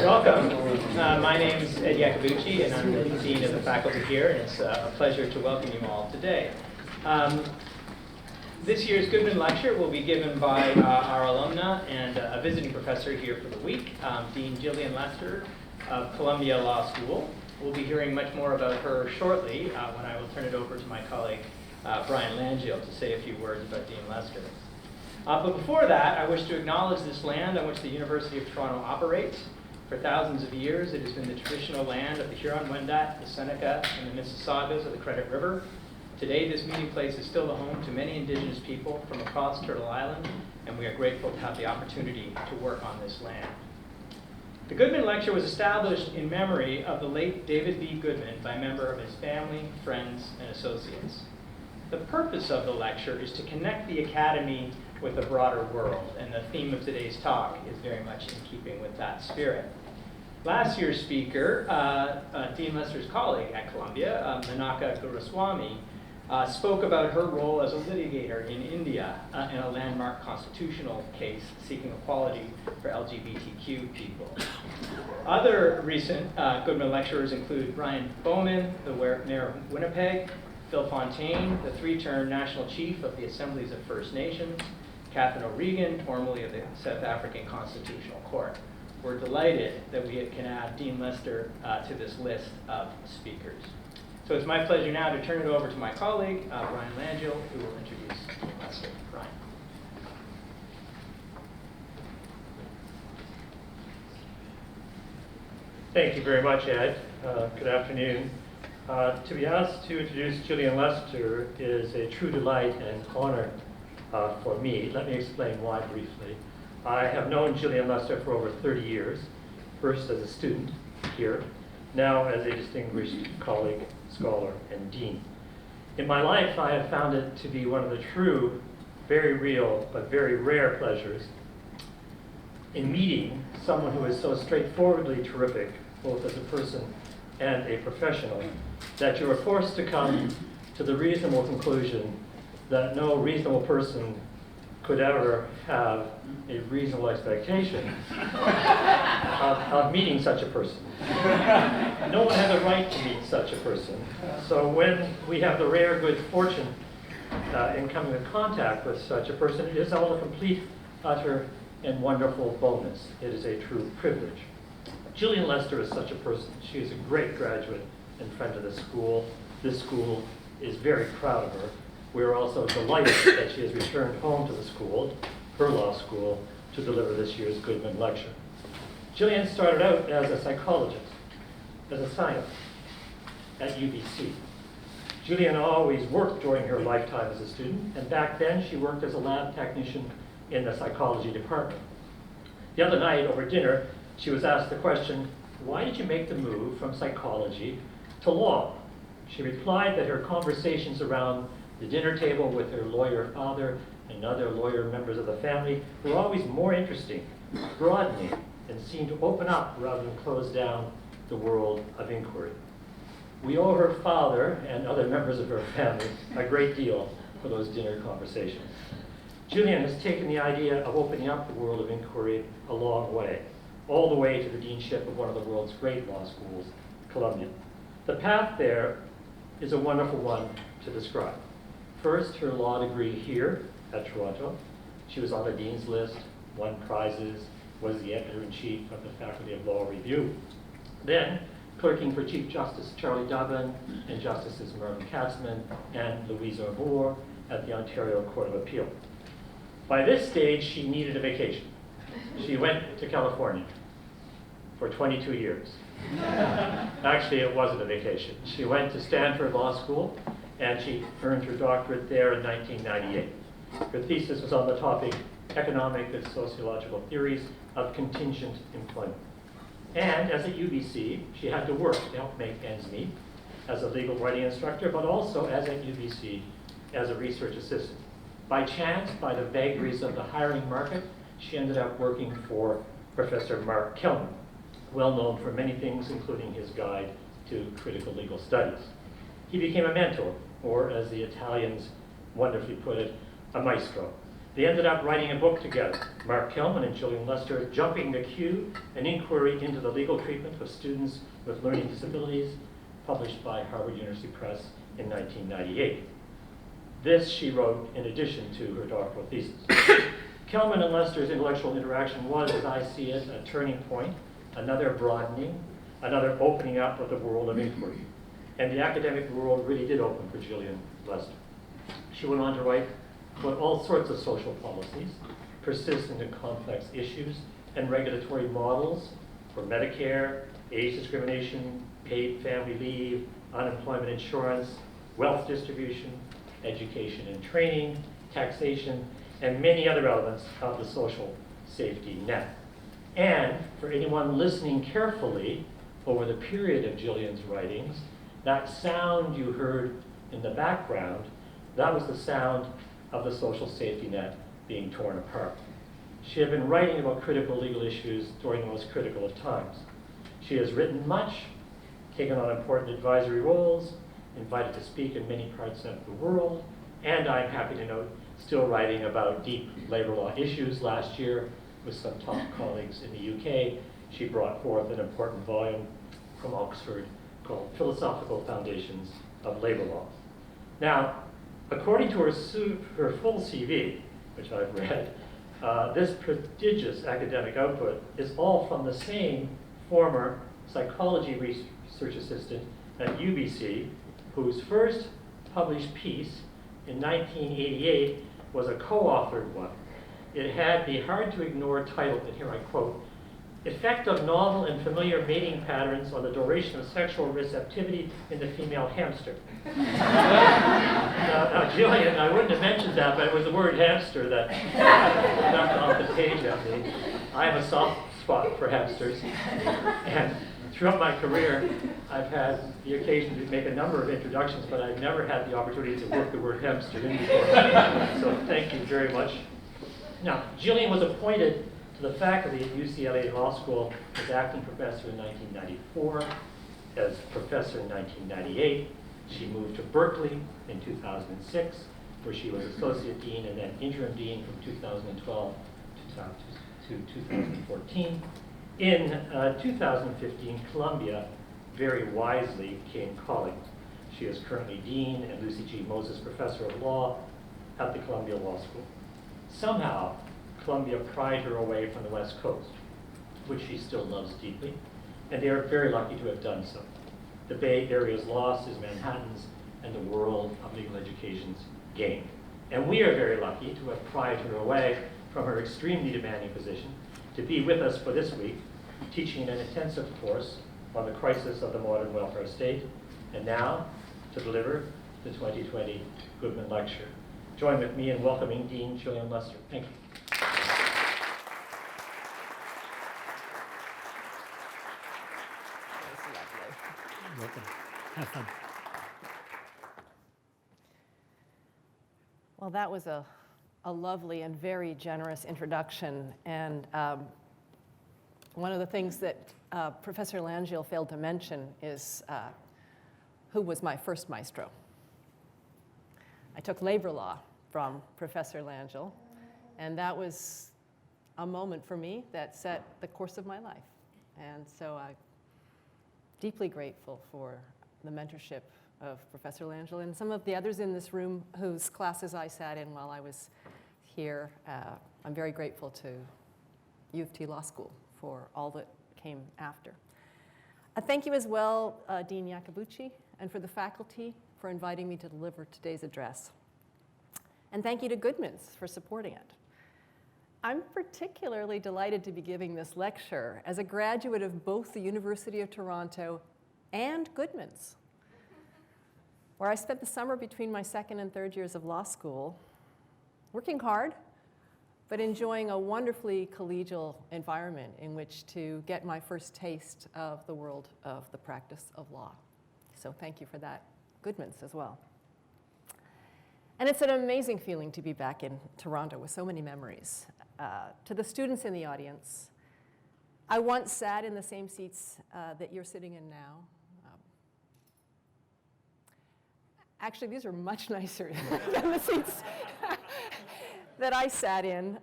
Welcome. My name is Ed Iacobucci, and I'm the Dean of the faculty here, and it's a pleasure to welcome you all today. This year's Goodman Lecture will be given by our alumna and a visiting professor here for the week, Dean Gillian Lester of Columbia Law School. We'll be hearing much more about her shortly when I will turn it over to my colleague, Brian Langiel, to say a few words about Dean Lester. But before that, I wish to acknowledge this land on which the University of Toronto operates. For thousands of years, it has been the traditional land of the Huron-Wendat, the Seneca, and the Mississaugas of the Credit River. Today, this meeting place is still the home to many Indigenous people from across Turtle Island, and we are grateful to have the opportunity to work on this land. The Goodman Lecture was established in memory of the late David B Goodman by a member of his family, friends, and associates. The purpose of the lecture is to connect the Academy with the broader world, and the theme of today's talk is very much in keeping with that spirit. Last year's speaker, Dean Lester's colleague at Columbia, Menaka Guruswamy, spoke about her role as a litigator in India in a landmark constitutional case seeking equality for LGBTQ people. Other recent Goodman lecturers include Brian Bowman, the Mayor of Winnipeg, Phil Fontaine, the three-term National Chief of the Assemblies of First Nations, Catherine O'Regan, formerly of the South African Constitutional Court. We're delighted that we can add Dean Lester to this list of speakers. So it's my pleasure now to turn it over to my colleague, Brian Langiel, who will introduce Dean Lester. Brian. Thank you very much, Ed. Good afternoon. To be asked to introduce Gillian Lester is a true delight and honor for me. Let me explain why briefly. I have known Gillian Lester for over 30 years, first as a student here, now as a distinguished colleague, scholar, and dean. In my life, I have found it to be one of the true, very real, but very rare pleasures in meeting someone who is so straightforwardly terrific, both as a person and a professional, that you are forced to come to the reasonable conclusion that no reasonable person could ever have a reasonable expectation of meeting such a person. No one has a right to meet such a person. So when we have the rare good fortune in coming in contact with such a person, it is all a complete, utter, and wonderful bonus. It is a true privilege. Gillian Lester is such a person. She is a great graduate and friend of the school. This school is very proud of her. We are also delighted that she has returned home to the school, her law school, to deliver this year's Goodman Lecture. Gillian started out as a psychologist, as a scientist at UBC. Gillian always worked during her lifetime as a student, and back then she worked as a lab technician in the psychology department. The other night over dinner, she was asked the question, why did you make the move from psychology to law? She replied that her conversations around the dinner table with her lawyer father and other lawyer members of the family were always more interesting, broadening, and seemed to open up rather than close down the world of inquiry. We owe her father and other members of her family a great deal for those dinner conversations. Gillian has taken the idea of opening up the world of inquiry a long way, all the way to the deanship of one of the world's great law schools, Columbia. The path there is a wonderful one to describe. First, her law degree here at Toronto. She was on the dean's list, won prizes, was the editor-in-chief of the Faculty of Law Review. Then, clerking for Chief Justice Charlie Dubin and Justices Mervyn Katzman and Louise Arbour at the Ontario Court of Appeal. By this stage, she needed a vacation. She went to California for 22 years. Actually, it wasn't a vacation. She went to Stanford Law School, and she earned her doctorate there in 1998. Her thesis was on the topic, Economic and Sociological Theories of Contingent Employment. And as at UBC, she had to work to help make ends meet as a legal writing instructor, but also as at UBC as a research assistant. By chance, by the vagaries of the hiring market, she ended up working for Professor Mark Kellman, well known for many things, including his guide to critical legal studies. He became a mentor, or as the Italians wonderfully put it, a maestro. They ended up writing a book together, Mark Kelman and Gillian Lester, Jumping the Queue, an inquiry into the legal treatment of students with learning disabilities, published by Harvard University Press in 1998. This she wrote in addition to her doctoral thesis. Kelman and Lester's intellectual interaction was, as I see it, a turning point, another broadening, another opening up of the world of inquiry. And the academic world really did open for Gillian Lester. She went on to write about all sorts of social policies, persistent and complex issues, and regulatory models for Medicare, age discrimination, paid family leave, unemployment insurance, wealth distribution, education and training, taxation, and many other elements of the social safety net. And for anyone listening carefully over the period of Gillian's writings, that sound you heard in the background, that was the sound of the social safety net being torn apart. She had been writing about critical legal issues during the most critical of times. She has written much, taken on important advisory roles, invited to speak in many parts of the world, and I'm happy to note, still writing about deep labor law issues. Last year, with some top colleagues in the UK, she brought forth an important volume from Oxford called Philosophical Foundations of Labor Law. Now, according to her full CV, which I've read, this prodigious academic output is all from the same former psychology research assistant at UBC, whose first published piece in 1988 was a co-authored one. It had the hard-to-ignore title, and here I quote, "Effect of Novel and Familiar Mating Patterns on the Duration of Sexual Receptivity in the Female Hamster." Now, Gillian, I wouldn't have mentioned that, but it was the word hamster that jumped off the page at me. I have a soft spot for hamsters, and throughout my career, I've had the occasion to make a number of introductions, but I've never had the opportunity to work the word hamster in before. So thank you very much. Now, Gillian was appointed to the faculty at UCLA Law School as acting professor in 1994, as professor in 1998. She moved to Berkeley in 2006, where she was associate dean and then interim dean from 2012 to 2014. In 2015, Columbia very wisely became colleague. She is currently dean and Lucy G. Moses Professor of Law at the Columbia Law School. Somehow, Columbia pried her away from the West Coast, which she still loves deeply, and they are very lucky to have done so. The Bay Area's loss is Manhattan's, and the world of legal education's gain. And we are very lucky to have pried her away from her extremely demanding position to be with us for this week, teaching an intensive course on the crisis of the modern welfare state, and now to deliver the 2020 Goodman Lecture. Join with me in welcoming Dean Gillian Lester. Thank you. Welcome. Have fun. Well, that was a lovely and very generous introduction. And one of the things that Professor Langiel failed to mention is who was my first maestro. I took labor law from Professor Langiel, and that was a moment for me that set the course of my life. And so I'm deeply grateful for the mentorship of Professor Langiel and some of the others in this room whose classes I sat in while I was here. I'm very grateful to U of T Law School for all that came after. Thank you as well, Dean Iacobucci, and for the faculty for inviting me to deliver today's address. And thank you to Goodman's for supporting it. I'm particularly delighted to be giving this lecture as a graduate of both the University of Toronto and Goodman's, where I spent the summer between my second and third years of law school, working hard, but enjoying a wonderfully collegial environment in which to get my first taste of the world of the practice of law. So thank you for that, Goodman's as well. And it's an amazing feeling to be back in Toronto with so many memories. To the students in the audience, I once sat in the same seats that you're sitting in now. Actually, these are much nicer than the seats that I sat in.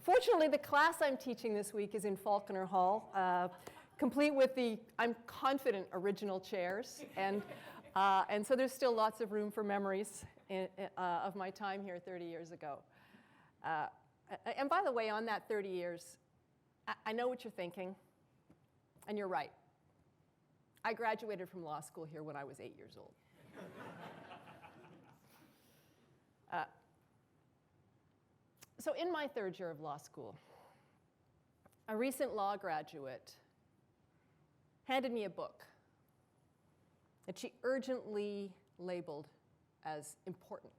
Fortunately, the class I'm teaching this week is in Falconer Hall, complete with the, I'm confident, original chairs. And so there's still lots of room for memories of my time here 30 years ago. And by the way, on that 30 years, I know what you're thinking, and you're right. I graduated from law school here when I was 8 years old. So in my third year of law school, a recent law graduate handed me a book that she urgently labeled as important.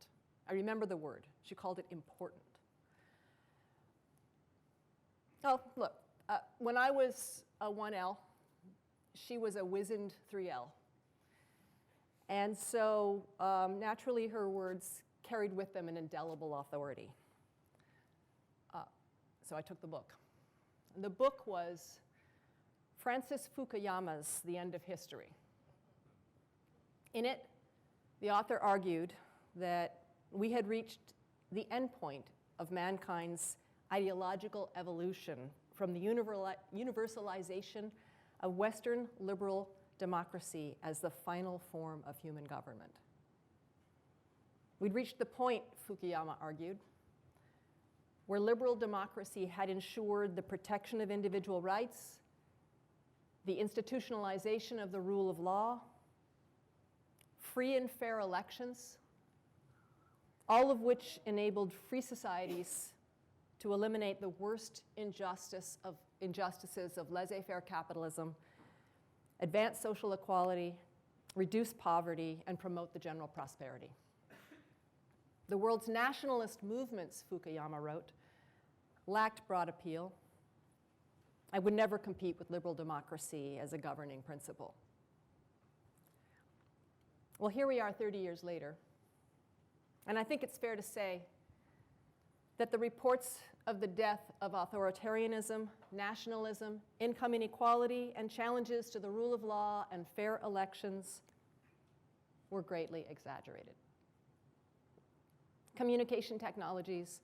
I remember the word. She called it important. Oh, look, when I was a 1L, she was a wizened 3L. And so naturally her words carried with them an indelible authority. So I took the book. And the book was Francis Fukuyama's The End of History. In it, the author argued that we had reached the end point of mankind's ideological evolution from the universalization of Western liberal democracy as the final form of human government. We'd reached the point, Fukuyama argued, where liberal democracy had ensured the protection of individual rights, the institutionalization of the rule of law, free and fair elections, all of which enabled free societies to eliminate the worst injustices of laissez-faire capitalism, advance social equality, reduce poverty, and promote the general prosperity. The world's nationalist movements, Fukuyama wrote, lacked broad appeal. I would never compete with liberal democracy as a governing principle. Well, here we are 30 years later, and I think it's fair to say that the reports of the death of authoritarianism, nationalism, income inequality, and challenges to the rule of law and fair elections were greatly exaggerated. Communication technologies,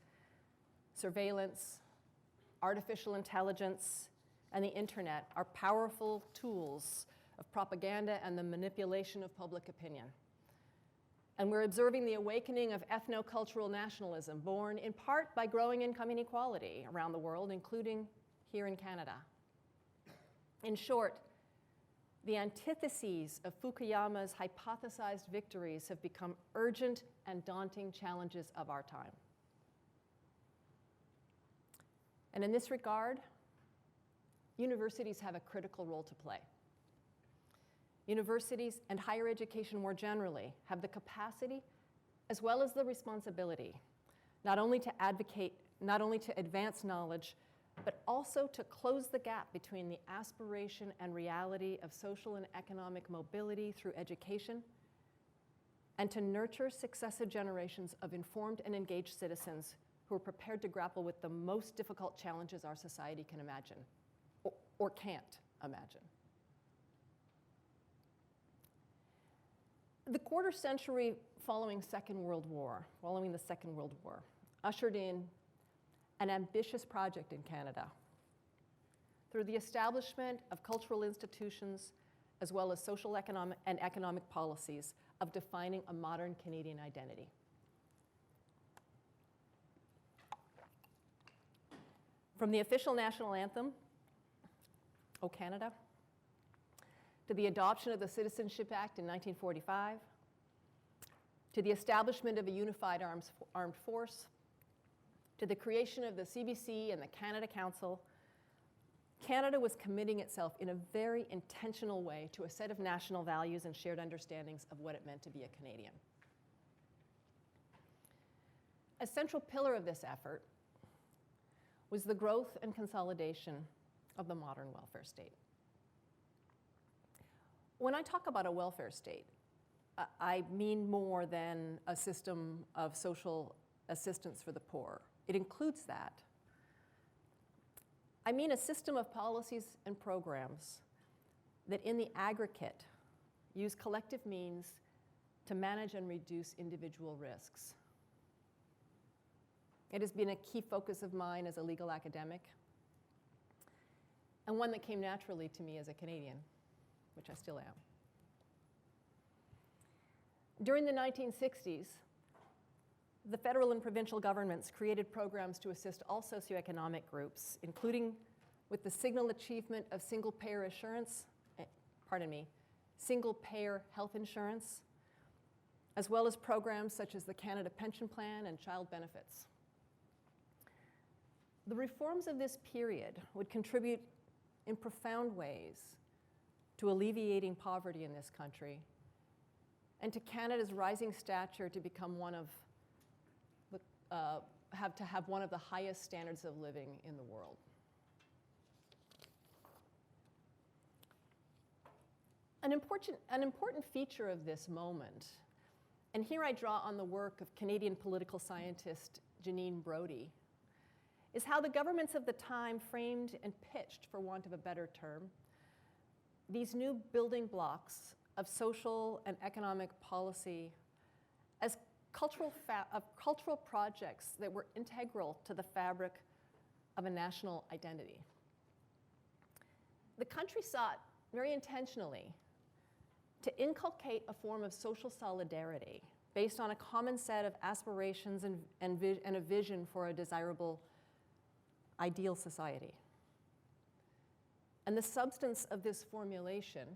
surveillance, artificial intelligence, and the internet are powerful tools of propaganda and the manipulation of public opinion. And we're observing the awakening of ethno-cultural nationalism, born in part by growing income inequality around the world, including here in Canada. In short, the antitheses of Fukuyama's hypothesized victories have become urgent and daunting challenges of our time. And in this regard, universities have a critical role to play. Universities and higher education more generally have the capacity as well as the responsibility not only to advance knowledge, but also to close the gap between the aspiration and reality of social and economic mobility through education, and to nurture successive generations of informed and engaged citizens who are prepared to grapple with the most difficult challenges our society can imagine, or can't imagine. The quarter century following the Second World War, ushered in an ambitious project in Canada through the establishment of cultural institutions as well as social and economic policies of defining a modern Canadian identity. From the official national anthem, O Canada, to the adoption of the Citizenship Act in 1945, to the establishment of a unified armed force, to the creation of the CBC and the Canada Council, Canada was committing itself in a very intentional way to a set of national values and shared understandings of what it meant to be a Canadian. A central pillar of this effort was the growth and consolidation of the modern welfare state. When I talk about a welfare state, I mean more than a system of social assistance for the poor. It includes that. I mean a system of policies and programs that in the aggregate use collective means to manage and reduce individual risks. It has been a key focus of mine as a legal academic, and one that came naturally to me as a Canadian, which I still am. During the 1960s, the federal and provincial governments created programs to assist all socioeconomic groups, including with the signal achievement of single-payer health insurance, as well as programs such as the Canada Pension Plan and child benefits. The reforms of this period would contribute in profound ways to alleviating poverty in this country and to Canada's rising stature to become one of the highest standards of living in the world. An important feature of this moment, and here I draw on the work of Canadian political scientist Janine Brodie, is how the governments of the time framed and pitched, for want of a better term, these new building blocks of social and economic policy as cultural projects that were integral to the fabric of a national identity. The country sought very intentionally to inculcate a form of social solidarity based on a common set of aspirations and a vision for a desirable ideal society. And the substance of this formulation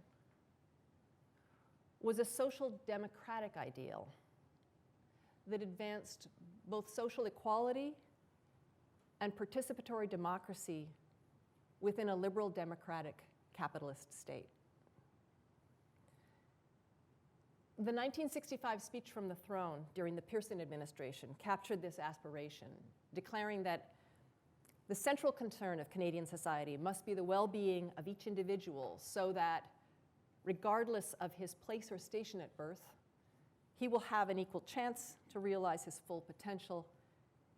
was a social democratic ideal that advanced both social equality and participatory democracy within a liberal democratic capitalist state. The 1965 speech from the throne during the Pearson administration captured this aspiration, declaring that the central concern of Canadian society must be the well-being of each individual so that, regardless of his place or station at birth, he will have an equal chance to realize his full potential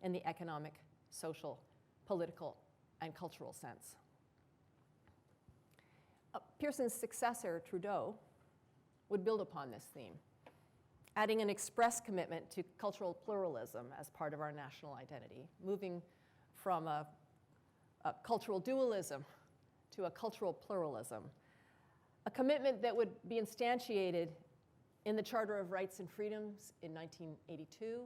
in the economic, social, political, and cultural sense. Pearson's successor, Trudeau, would build upon this theme, adding an express commitment to cultural pluralism as part of our national identity, moving from a cultural dualism to a cultural pluralism, a commitment that would be instantiated in the Charter of Rights and Freedoms in 1982,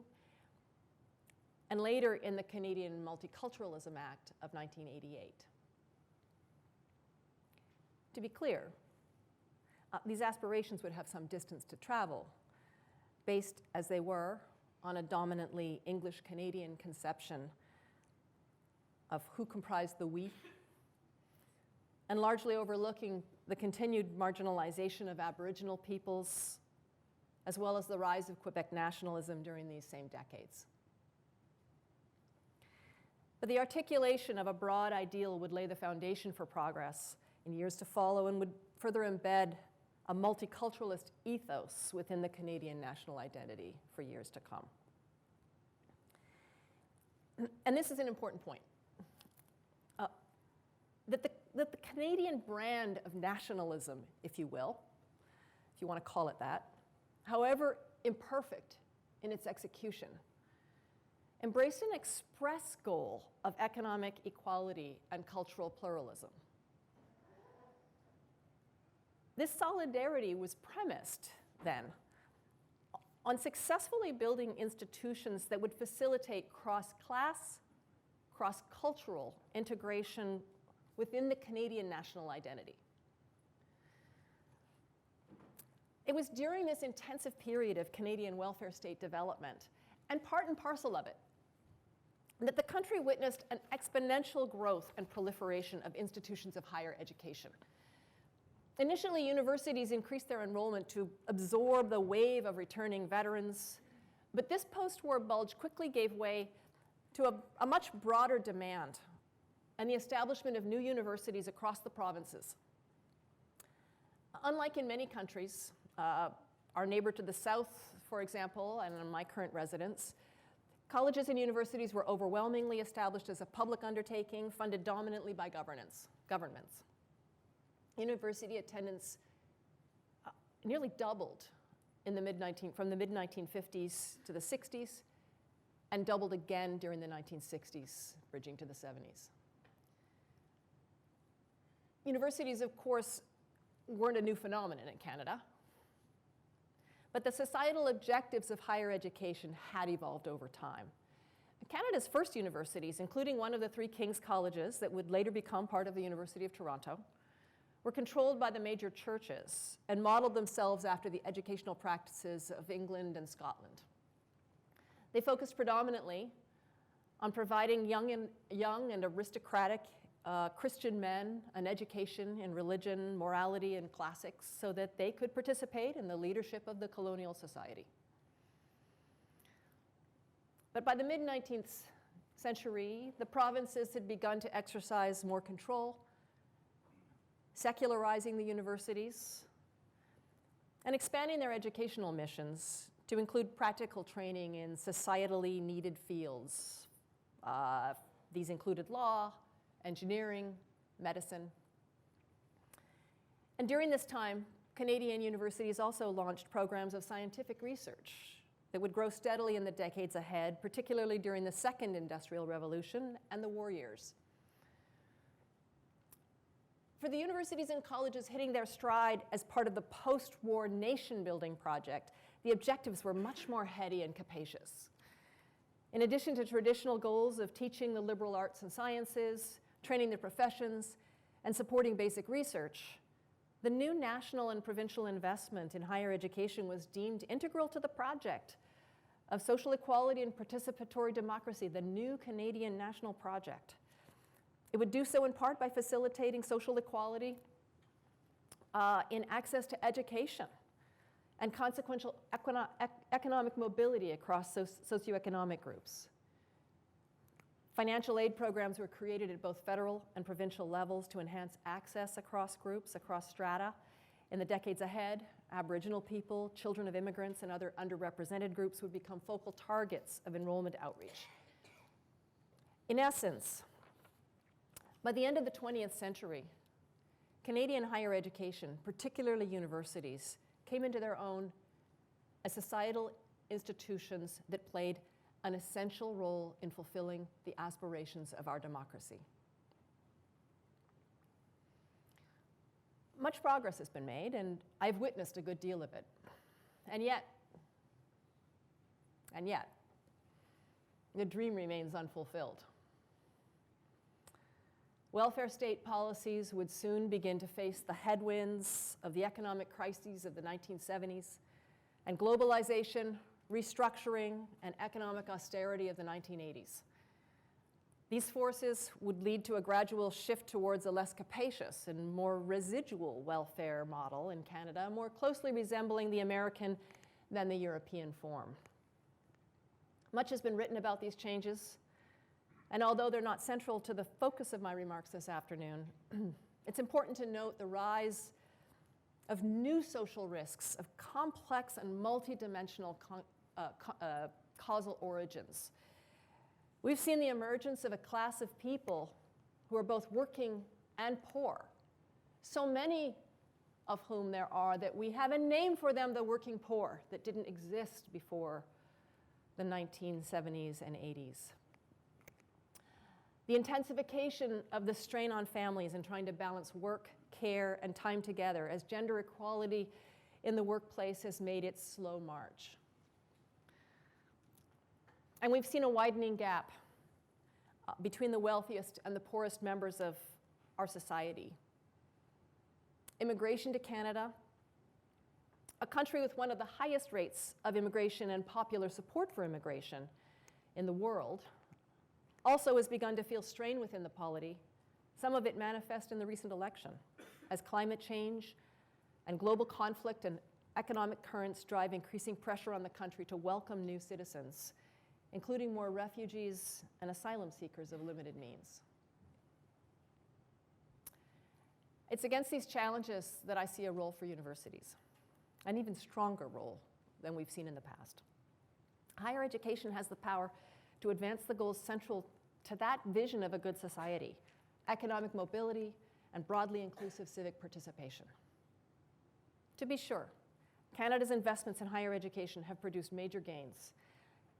and later in the Canadian Multiculturalism Act of 1988. To be clear, these aspirations would have some distance to travel, based as they were on a dominantly English-Canadian conception of who comprised the we, and largely overlooking the continued marginalization of Aboriginal peoples, as well as the rise of Quebec nationalism during these same decades. But the articulation of a broad ideal would lay the foundation for progress in years to follow and would further embed a multiculturalist ethos within the Canadian national identity for years to come. And this is an important point. That the Canadian brand of nationalism, if you will, if you want to call it that, however imperfect in its execution, embraced an express goal of economic equality and cultural pluralism. This solidarity was premised, then, on successfully building institutions that would facilitate cross-class, cross-cultural integration within the Canadian national identity. It was during this intensive period of Canadian welfare state development, and part and parcel of it, that the country witnessed an exponential growth and proliferation of institutions of higher education. Initially, universities increased their enrollment to absorb the wave of returning veterans, but this post-war bulge quickly gave way to a much broader demand and the establishment of new universities across the provinces. Unlike in many countries, our neighbor to the south, for example, and in my current residence, colleges and universities were overwhelmingly established as a public undertaking funded dominantly by governments. University attendance nearly doubled from the mid-1950s to the 60s, and doubled again during the 1960s, bridging to the 70s. Universities, of course, weren't a new phenomenon in Canada, but the societal objectives of higher education had evolved over time. Canada's first universities, including one of the three King's colleges that would later become part of the University of Toronto, were controlled by the major churches and modeled themselves after the educational practices of England and Scotland. They focused predominantly on providing young and aristocratic Christian men an education in religion, morality, and classics so that they could participate in the leadership of the colonial society. But by the mid-19th century, the provinces had begun to exercise more control, secularizing the universities, and expanding their educational missions to include practical training in societally needed fields. These included law, engineering, medicine. And during this time, Canadian universities also launched programs of scientific research that would grow steadily in the decades ahead, particularly during the Second Industrial Revolution and the war years. For the universities and colleges hitting their stride as part of the post-war nation-building project, the objectives were much more heady and capacious. In addition to traditional goals of teaching the liberal arts and sciences, training the professions, and supporting basic research, the new national and provincial investment in higher education was deemed integral to the project of social equality and participatory democracy, the new Canadian national project. It would do so in part by facilitating social equality in access to education and consequential economic mobility across socioeconomic groups. Financial aid programs were created at both federal and provincial levels to enhance access across groups, across strata. In the decades ahead, Aboriginal people, children of immigrants, and other underrepresented groups would become focal targets of enrollment outreach. In essence, by the end of the 20th century, Canadian higher education, particularly universities, came into their own as societal institutions that played an essential role in fulfilling the aspirations of our democracy. Much progress has been made, and I've witnessed a good deal of it. And yet, the dream remains unfulfilled. Welfare state policies would soon begin to face the headwinds of the economic crises of the 1970s and globalization, restructuring, and economic austerity of the 1980s. These forces would lead to a gradual shift towards a less capacious and more residual welfare model in Canada, more closely resembling the American than the European form. Much has been written about these changes, and although they're not central to the focus of my remarks this afternoon, it's important to note the rise of new social risks of complex and multidimensional causal origins. We've seen the emergence of a class of people who are both working and poor, so many of whom there are that we have a name for them, the working poor, that didn't exist before the 1970s and 80s. The intensification of the strain on families in trying to balance work, care, and time together as gender equality in the workplace has made its slow march. And we've seen a widening gap between the wealthiest and the poorest members of our society. Immigration to Canada, a country with one of the highest rates of immigration and popular support for immigration in the world, also has begun to feel strain within the polity, some of it manifest in the recent election, as climate change and global conflict and economic currents drive increasing pressure on the country to welcome new citizens, including more refugees and asylum seekers of limited means. It's against these challenges that I see a role for universities, an even stronger role than we've seen in the past. Higher education has the power to advance the goals central to that vision of a good society, economic mobility, and broadly inclusive civic participation. To be sure, Canada's investments in higher education have produced major gains,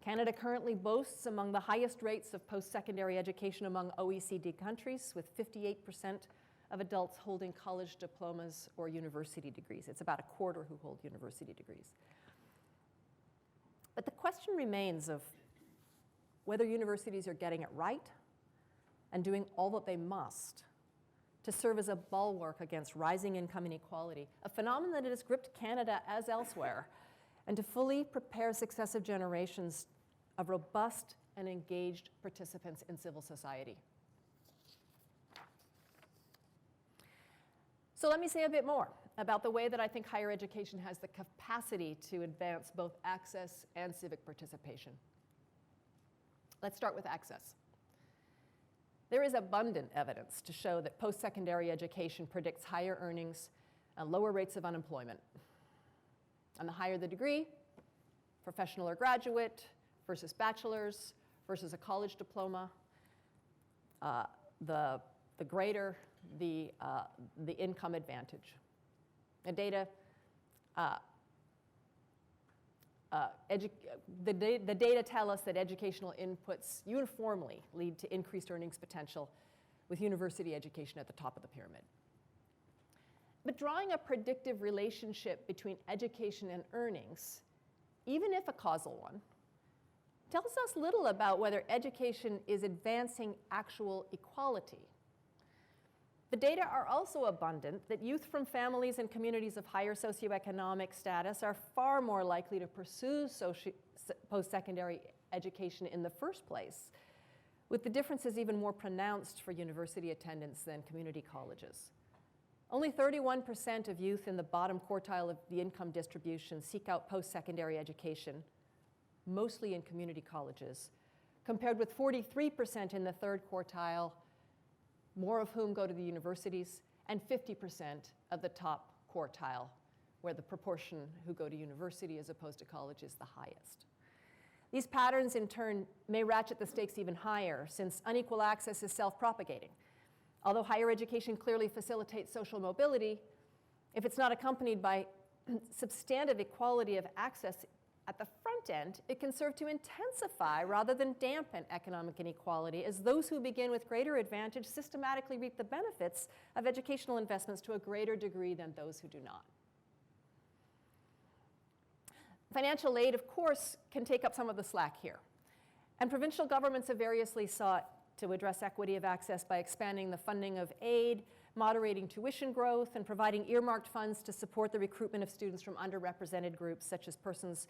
Canada currently boasts among the highest rates of post-secondary education among OECD countries, with 58% of adults holding college diplomas or university degrees. It's about a quarter who hold university degrees. But the question remains of whether universities are getting it right and doing all that they must to serve as a bulwark against rising income inequality, a phenomenon that has gripped Canada as elsewhere, and to fully prepare successive generations of robust and engaged participants in civil society. So let me say a bit more about the way that I think higher education has the capacity to advance both access and civic participation. Let's start with access. There is abundant evidence to show that post-secondary education predicts higher earnings and lower rates of unemployment. And the higher the degree, professional or graduate versus bachelor's versus a college diploma, the greater the income advantage. The data tell us that educational inputs uniformly lead to increased earnings potential, with university education at the top of the pyramid. But drawing a predictive relationship between education and earnings, even if a causal one, tells us little about whether education is advancing actual equality. The data are also abundant that youth from families and communities of higher socioeconomic status are far more likely to pursue post-secondary education in the first place, with the differences even more pronounced for university attendance than community colleges. Only 31% of youth in the bottom quartile of the income distribution seek out post-secondary education, mostly in community colleges, compared with 43% in the third quartile, more of whom go to the universities, and 50% of the top quartile, where the proportion who go to university as opposed to college is the highest. These patterns, in turn, may ratchet the stakes even higher, since unequal access is self-propagating. Although higher education clearly facilitates social mobility, if it's not accompanied by substantive equality of access at the front end, it can serve to intensify rather than dampen economic inequality, as those who begin with greater advantage systematically reap the benefits of educational investments to a greater degree than those who do not. Financial aid, of course, can take up some of the slack here. And provincial governments have variously sought to address equity of access by expanding the funding of aid, moderating tuition growth, and providing earmarked funds to support the recruitment of students from underrepresented groups, such as persons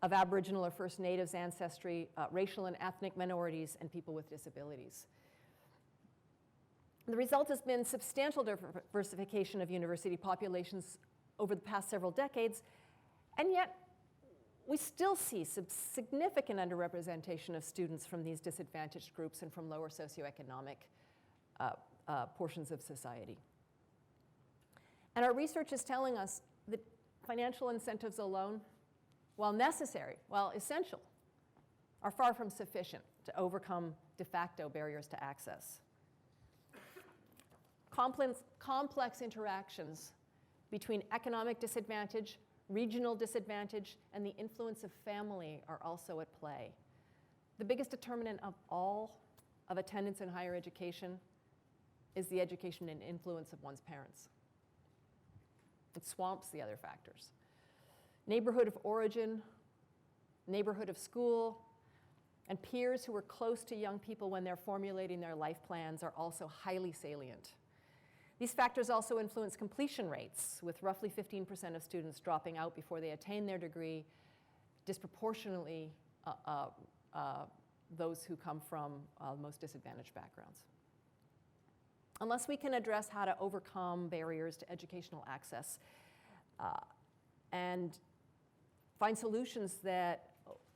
of Aboriginal or First Natives ancestry, racial and ethnic minorities, and people with disabilities. The result has been substantial diversification of university populations over the past several decades, and yet we still see significant underrepresentation of students from these disadvantaged groups and from lower socioeconomic portions of society. And our research is telling us that financial incentives alone, while necessary, while essential, are far from sufficient to overcome de facto barriers to access. Complex interactions between economic disadvantage, regional disadvantage, and the influence of family are also at play. The biggest determinant of all of attendance in higher education is the education and influence of one's parents. It swamps the other factors. Neighborhood of origin, neighborhood of school, and peers who are close to young people when they're formulating their life plans are also highly salient. These factors also influence completion rates, with roughly 15% of students dropping out before they attain their degree, disproportionately those who come from most disadvantaged backgrounds. Unless we can address how to overcome barriers to educational access and find solutions that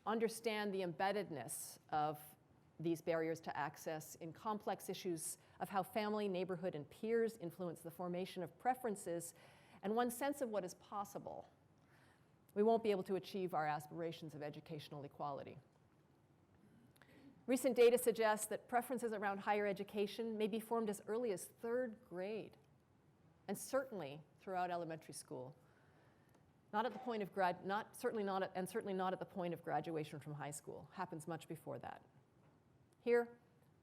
understand the embeddedness of these barriers to access in complex issues of how family, neighborhood, and peers influence the formation of preferences and one's sense of what is possible, we won't be able to achieve our aspirations of educational equality. Recent data suggests that preferences around higher education may be formed as early as third grade, and certainly throughout elementary school. Not at the point of certainly not at the point of graduation from high school. Happens much before that. Here,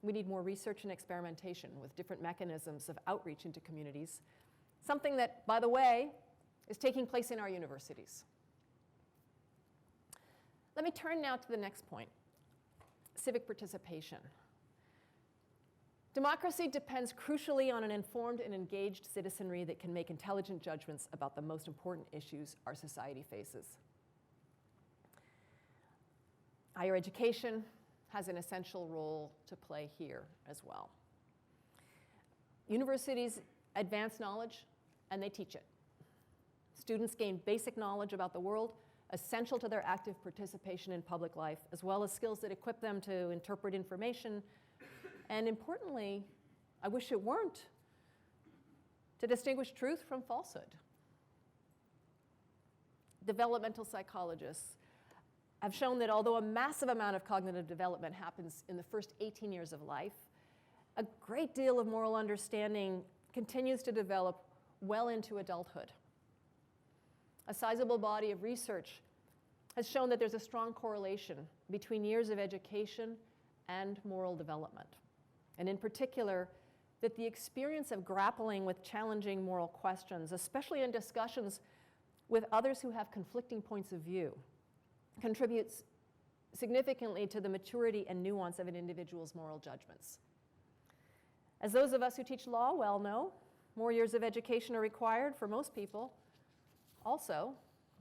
we need more research and experimentation with different mechanisms of outreach into communities, something that, by the way, is taking place in our universities. Let me turn now to the next point, civic participation. Democracy depends crucially on an informed and engaged citizenry that can make intelligent judgments about the most important issues our society faces. Higher education has an essential role to play here as well. Universities advance knowledge, and they teach it. Students gain basic knowledge about the world, essential to their active participation in public life, as well as skills that equip them to interpret information, and importantly, I wish it weren't, to distinguish truth from falsehood. Developmental psychologists have shown that although a massive amount of cognitive development happens in the first 18 years of life, a great deal of moral understanding continues to develop well into adulthood. A sizable body of research has shown that there's a strong correlation between years of education and moral development. And in particular, that the experience of grappling with challenging moral questions, especially in discussions with others who have conflicting points of view, contributes significantly to the maturity and nuance of an individual's moral judgments. As those of us who teach law well know, more years of education are required for most people also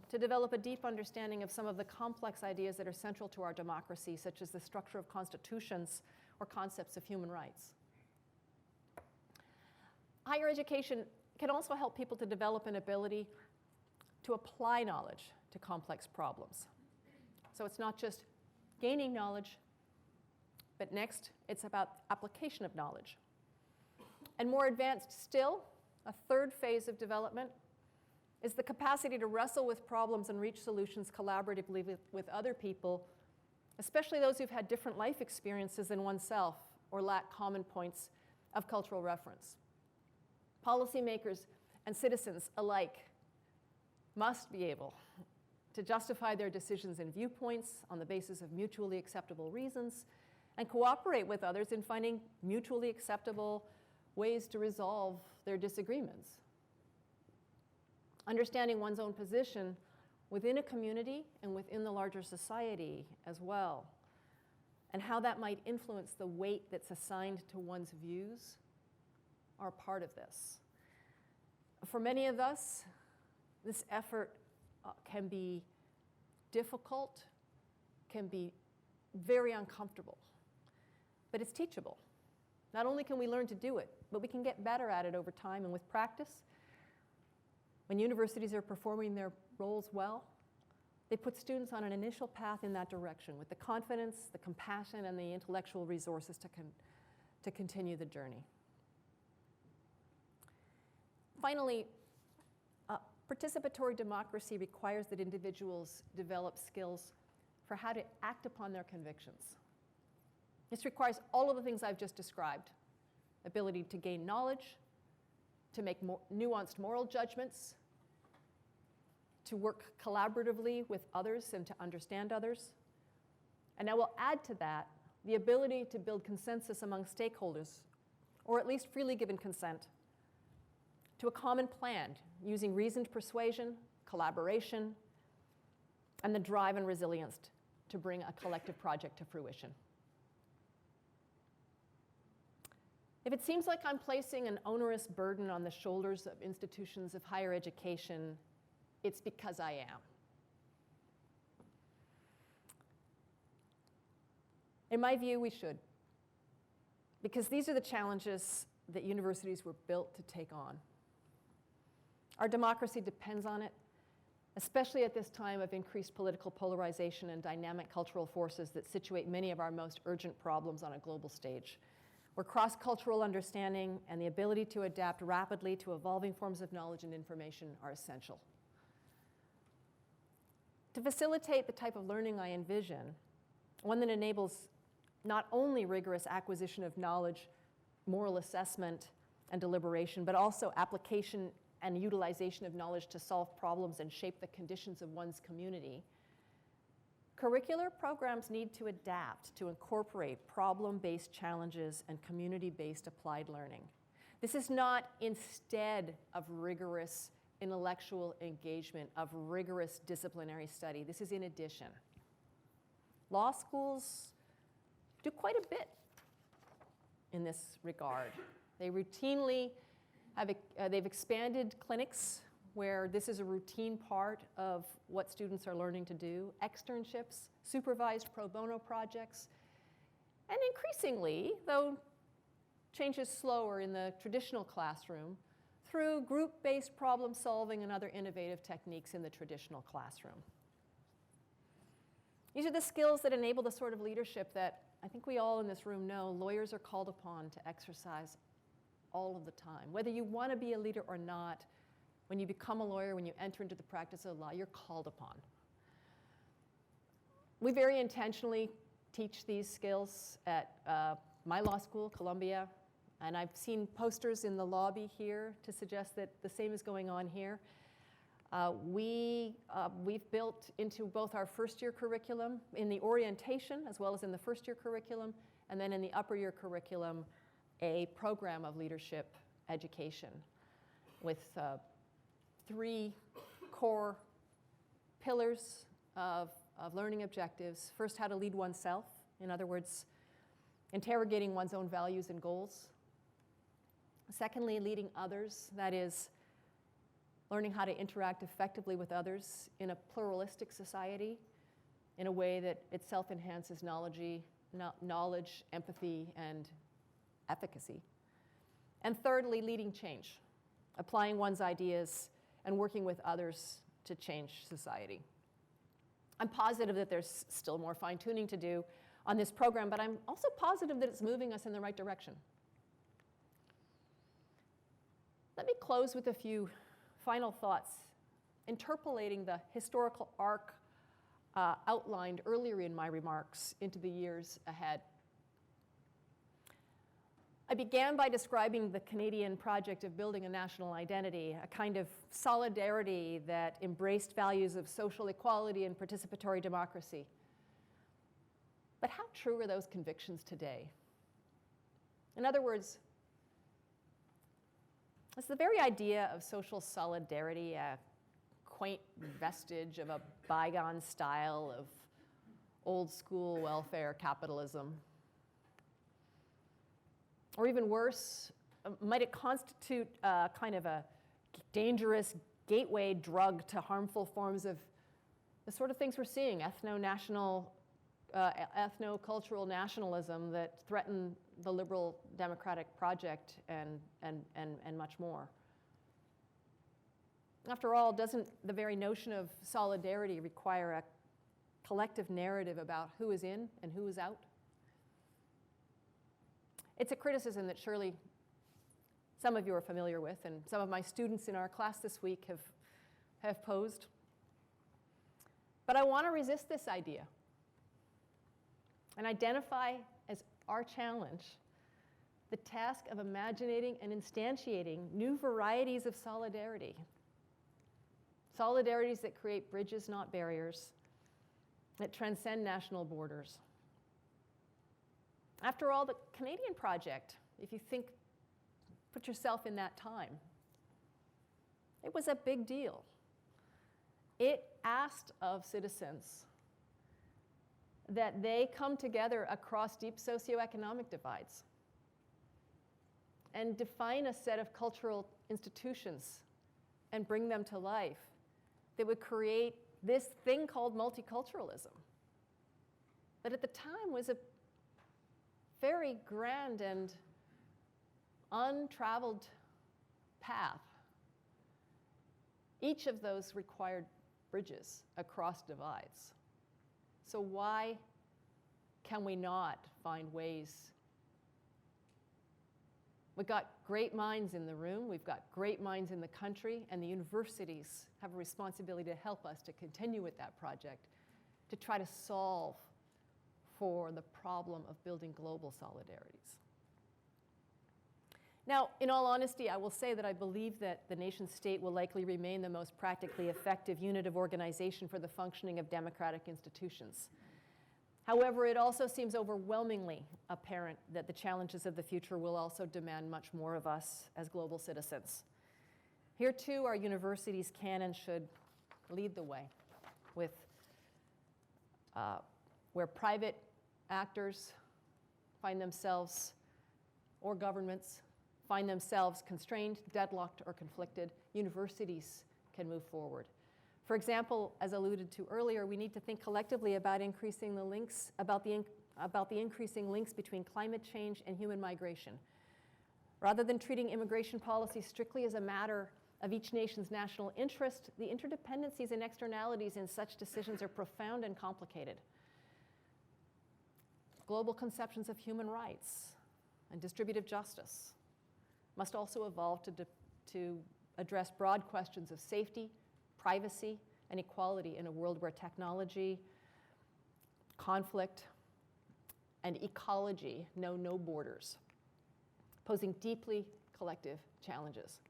to develop a deep understanding of some of the complex ideas that are central to our democracy, such as the structure of constitutions or concepts of human rights. Higher education can also help people to develop an ability to apply knowledge to complex problems. So it's not just gaining knowledge, but next it's about application of knowledge. And more advanced still, a third phase of development is the capacity to wrestle with problems and reach solutions collaboratively with other people, especially those who've had different life experiences than oneself or lack common points of cultural reference. Policymakers and citizens alike must be able to justify their decisions and viewpoints on the basis of mutually acceptable reasons and cooperate with others in finding mutually acceptable ways to resolve their disagreements. Understanding one's own position within a community and within the larger society as well, and how that might influence the weight that's assigned to one's views are part of this. For many of us, this effort can be difficult, can be very uncomfortable, but it's teachable. Not only can we learn to do it, but we can get better at it over time and with practice. When universities are performing their roles well, they put students on an initial path in that direction with the confidence, the compassion, and the intellectual resources to continue the journey. Finally, participatory democracy requires that individuals develop skills for how to act upon their convictions. This requires all of the things I've just described: ability to gain knowledge, to make nuanced moral judgments, to work collaboratively with others and to understand others. And I will add to that the ability to build consensus among stakeholders, or at least freely given consent, to a common plan using reasoned persuasion, collaboration, and the drive and resilience to bring a collective project to fruition. If it seems like I'm placing an onerous burden on the shoulders of institutions of higher education, it's because I am. In my view, we should, because these are the challenges that universities were built to take on. Our democracy depends on it, especially at this time of increased political polarization and dynamic cultural forces that situate many of our most urgent problems on a global stage, where cross-cultural understanding and the ability to adapt rapidly to evolving forms of knowledge and information are essential. To facilitate the type of learning I envision, one that enables not only rigorous acquisition of knowledge, moral assessment, and deliberation, but also application and utilization of knowledge to solve problems and shape the conditions of one's community, curricular programs need to adapt to incorporate problem-based challenges and community-based applied learning. This is not instead of rigorous intellectual engagement, of rigorous disciplinary study. This is in addition. Law schools do quite a bit in this regard. They routinely they've expanded clinics where this is a routine part of what students are learning to do, externships, supervised pro bono projects, and increasingly, though change is slower in the traditional classroom, through group-based problem solving and other innovative techniques in the traditional classroom. These are the skills that enable the sort of leadership that I think we all in this room know lawyers are called upon to exercise all of the time. Whether you want to be a leader or not, when you become a lawyer, when you enter into the practice of law, you're called upon. We very intentionally teach these skills at my law school, Columbia, and I've seen posters in the lobby here to suggest that the same is going on here. We've built into both our first-year curriculum, in the orientation as well as in the first-year curriculum, and then in the upper-year curriculum, a program of leadership education with 3 core pillars of learning objectives. First, how to lead oneself. In other words, interrogating one's own values and goals. Secondly, leading others. That is, learning how to interact effectively with others in a pluralistic society in a way that itself enhances knowledge, empathy, and efficacy. And thirdly, leading change, applying one's ideas and working with others to change society. I'm positive that there's still more fine-tuning to do on this program, but I'm also positive that it's moving us in the right direction. Let me close with a few final thoughts, interpolating the historical arc outlined earlier in my remarks into the years ahead. I began by describing the Canadian project of building a national identity, a kind of solidarity that embraced values of social equality and participatory democracy. But how true are those convictions today? In other words, is the very idea of social solidarity a quaint vestige of a bygone style of old school welfare capitalism? Or even worse, might it constitute kind of a dangerous gateway drug to harmful forms of the sort of things we're seeing, ethno-cultural nationalism that threaten the liberal democratic project and much more? After all, doesn't the very notion of solidarity require a collective narrative about who is in and who is out? It's a criticism that surely some of you are familiar with, and some of my students in our class this week have posed. But I want to resist this idea and identify as our challenge the task of imaginating and instantiating new varieties of solidarity. Solidarities that create bridges, not barriers, that transcend national borders. After all, the Canadian project, if you put yourself in that time, it was a big deal. It asked of citizens that they come together across deep socioeconomic divides and define a set of cultural institutions and bring them to life that would create this thing called multiculturalism, that at the time was a very grand and untraveled path. Each of those required bridges across divides. So why can we not find ways? We've got great minds in the room, we've got great minds in the country, and the universities have a responsibility to help us to continue with that project, to try to solve for the problem of building global solidarities. Now, in all honesty, I will say that I believe that the nation state will likely remain the most practically effective unit of organization for the functioning of democratic institutions. However, it also seems overwhelmingly apparent that the challenges of the future will also demand much more of us as global citizens. Here, too, our universities can and should lead the way with where private actors find themselves, or governments find themselves constrained, deadlocked, or conflicted, universities can move forward. For example, as alluded to earlier, we need to think collectively about increasing the links, about the increasing links between climate change and human migration. Rather than treating immigration policy strictly as a matter of each nation's national interest, the interdependencies and externalities in such decisions are profound and complicated. Global conceptions of human rights and distributive justice must also evolve to address broad questions of safety, privacy, and equality in a world where technology, conflict, and ecology know no borders, posing deeply collective challenges.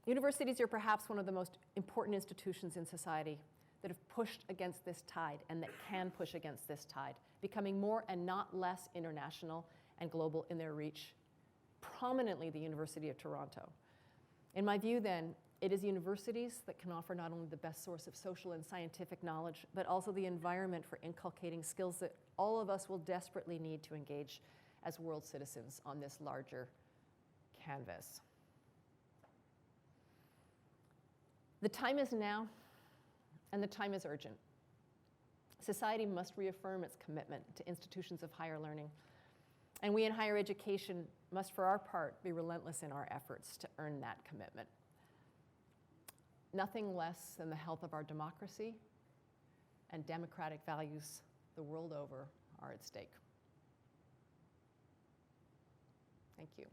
Universities are perhaps one of the most important institutions in society that have pushed against this tide and that can push against this tide, becoming more and not less international and global in their reach, prominently the University of Toronto. In my view, then, it is universities that can offer not only the best source of social and scientific knowledge, but also the environment for inculcating skills that all of us will desperately need to engage as world citizens on this larger canvas. The time is now, and the time is urgent. Society must reaffirm its commitment to institutions of higher learning, and we in higher education must, for our part, be relentless in our efforts to earn that commitment. Nothing less than the health of our democracy and democratic values the world over are at stake. Thank you.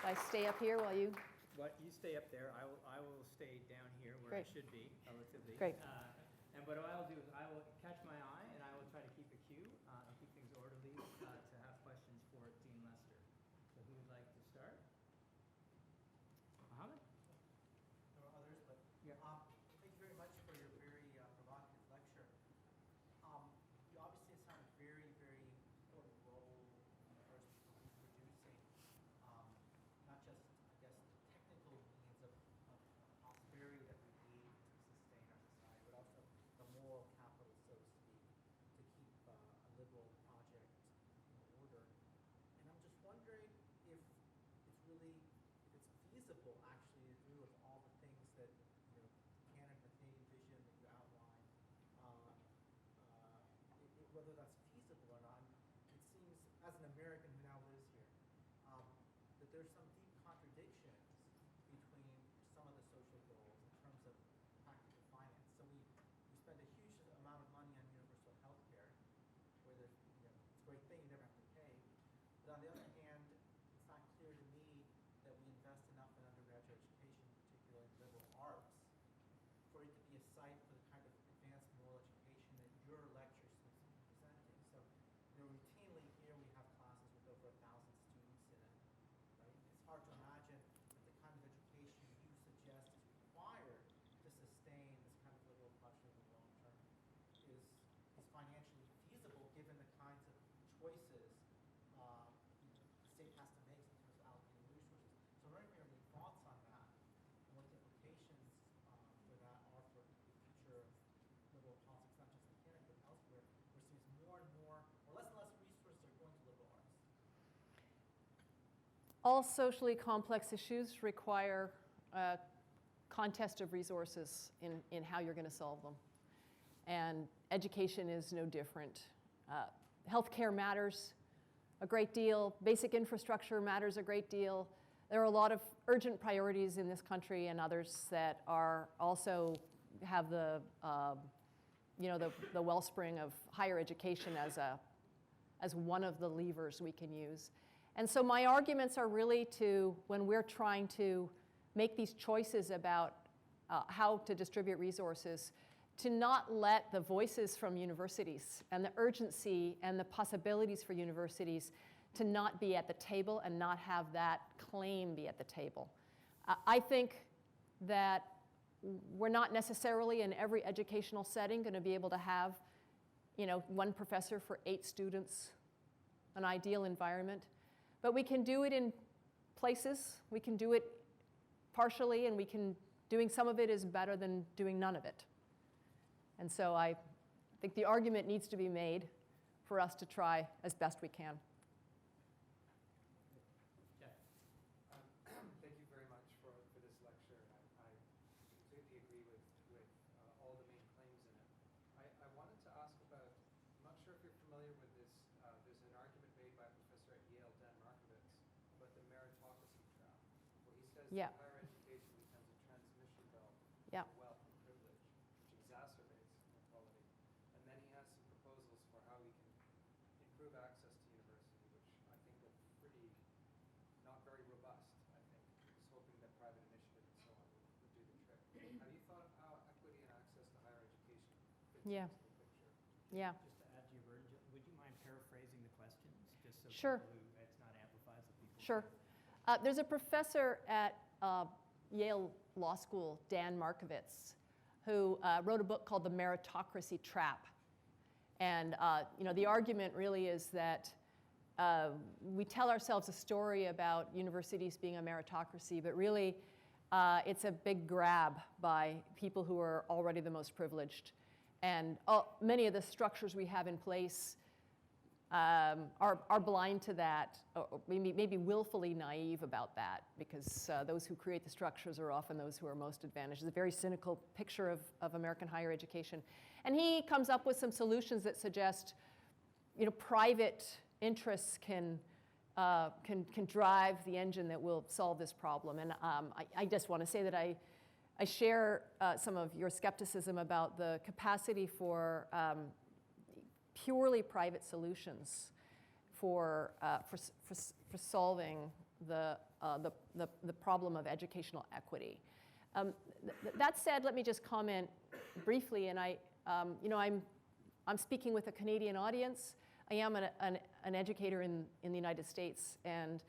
Should I stay up here while you? But you stay up there. I will stay down here where I Great. should be, relatively. Great. And what I'll do is I will catch my eye and I will try to keep a queue and keep things orderly to have questions for Dean Lester. So who would like to start? Mohammed? There are others, but Yeah. Thank you very much for your very provocative lecture. You obviously assigned a very, very important role in producing not just, I guess, the technical means of prosperity that we need to sustain our society, but also the moral capital, so to speak, to keep a liberal project in order. And I'm just wondering if it's feasible actually to do with all the things that Canada, the Canadian vision that you outlined, whether that's feasible or not. It seems, as an American who now lives here, that there's some deep contradictions between some of the social goals in terms of practical finance. So we spend a huge amount of money on universal health care, where there's, it's a great thing, you never have to pay. But on the other hand, it's not clear to me that we invest enough in undergraduate education, particularly in liberal arts, for it to be a site for the kind of advanced moral education that your lecture seems to be presenting. So, routinely here we have classes with over 1,000 students in it. Right? It's hard to imagine that the kind of education you suggest is required to sustain this kind of liberal culture in the long term is financially feasible given the kinds of choices the state has to make in terms of allocating resources. So I'm wondering if you have any thoughts on that and what the implications for that are for the future of liberal politics, not just in Canada, but elsewhere, where it seems more and more, or less and less resources are going to liberal arts. All socially complex issues require a contest of resources in how you're going to solve them. And education is no different. Healthcare matters a great deal. Basic infrastructure matters a great deal. There are a lot of urgent priorities in this country and others that are also have the wellspring of higher education as one of the levers we can use. And so my arguments are really when we're trying to make these choices about how to distribute resources, to not let the voices from universities and the urgency and the possibilities for universities to not be at the table and not have that claim be at the table. I think that we're not necessarily in every educational setting going to be able to have, one professor for 8 students, an ideal environment. But we can do it in places. We can do it partially, and doing some of it is better than doing none of it. And so I think the argument needs to be made for us to try as best we can. Thank you very much for this lecture. I completely agree with all the main claims in it. I wanted to ask about, I'm not sure if you're familiar with this, there's an argument made by a professor at Yale, Dan Markovitz, about the meritocracy trap, where he says Yeah. that higher education becomes a transmission belt Yeah. for wealth and privilege, which exacerbates inequality. And then he has some proposals for how we can improve access to university, which I think are pretty, not very robust, I think. Just hoping that private initiative and so on would do the trick. Have you thought of how equity and access to higher education fits Yeah. into the picture? Yeah. Just to add to your burden, would you mind paraphrasing the questions? Just so Sure. people who, it's not amplified, so people. Sure. There's a professor at Yale Law School, Dan Markovitz, who wrote a book called The Meritocracy Trap. And the argument really is that we tell ourselves a story about universities being a meritocracy, but really it's a big grab by people who are already the most privileged. And many of the structures we have in place are blind to that, or maybe willfully naive about that, because those who create the structures are often those who are most advantaged. It's a very cynical picture of American higher education. And he comes up with some solutions that suggest, private interests can drive the engine that will solve this problem. And I just want to say that I share some of your skepticism about the capacity for purely private solutions for solving the problem of educational equity. That said, let me just comment briefly, and I'm speaking with a Canadian audience. I am an educator in the United States, and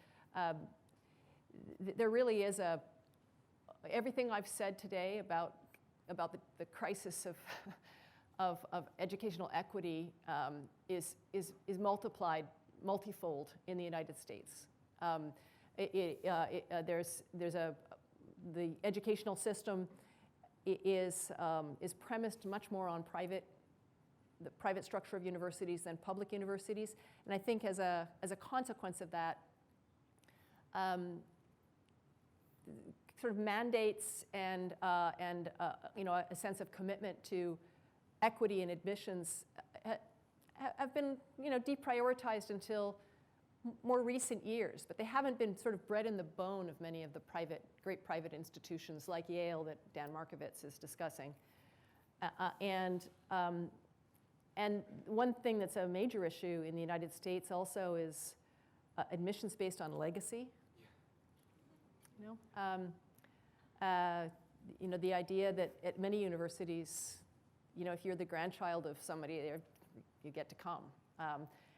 there really is everything I've said today about the crisis of educational equity is multifold in the United States. The educational system is premised much more on the private structure of universities than public universities, and I think as a consequence of that, sort of mandates and a sense of commitment to equity in admissions have been deprioritized until more recent years, but they haven't been sort of bred in the bone of many of the great private institutions like Yale that Dan Markovitz is discussing. And one thing that's a major issue in the United States also is admissions based on legacy. The idea that at many universities, if you're the grandchild of somebody, you get to come.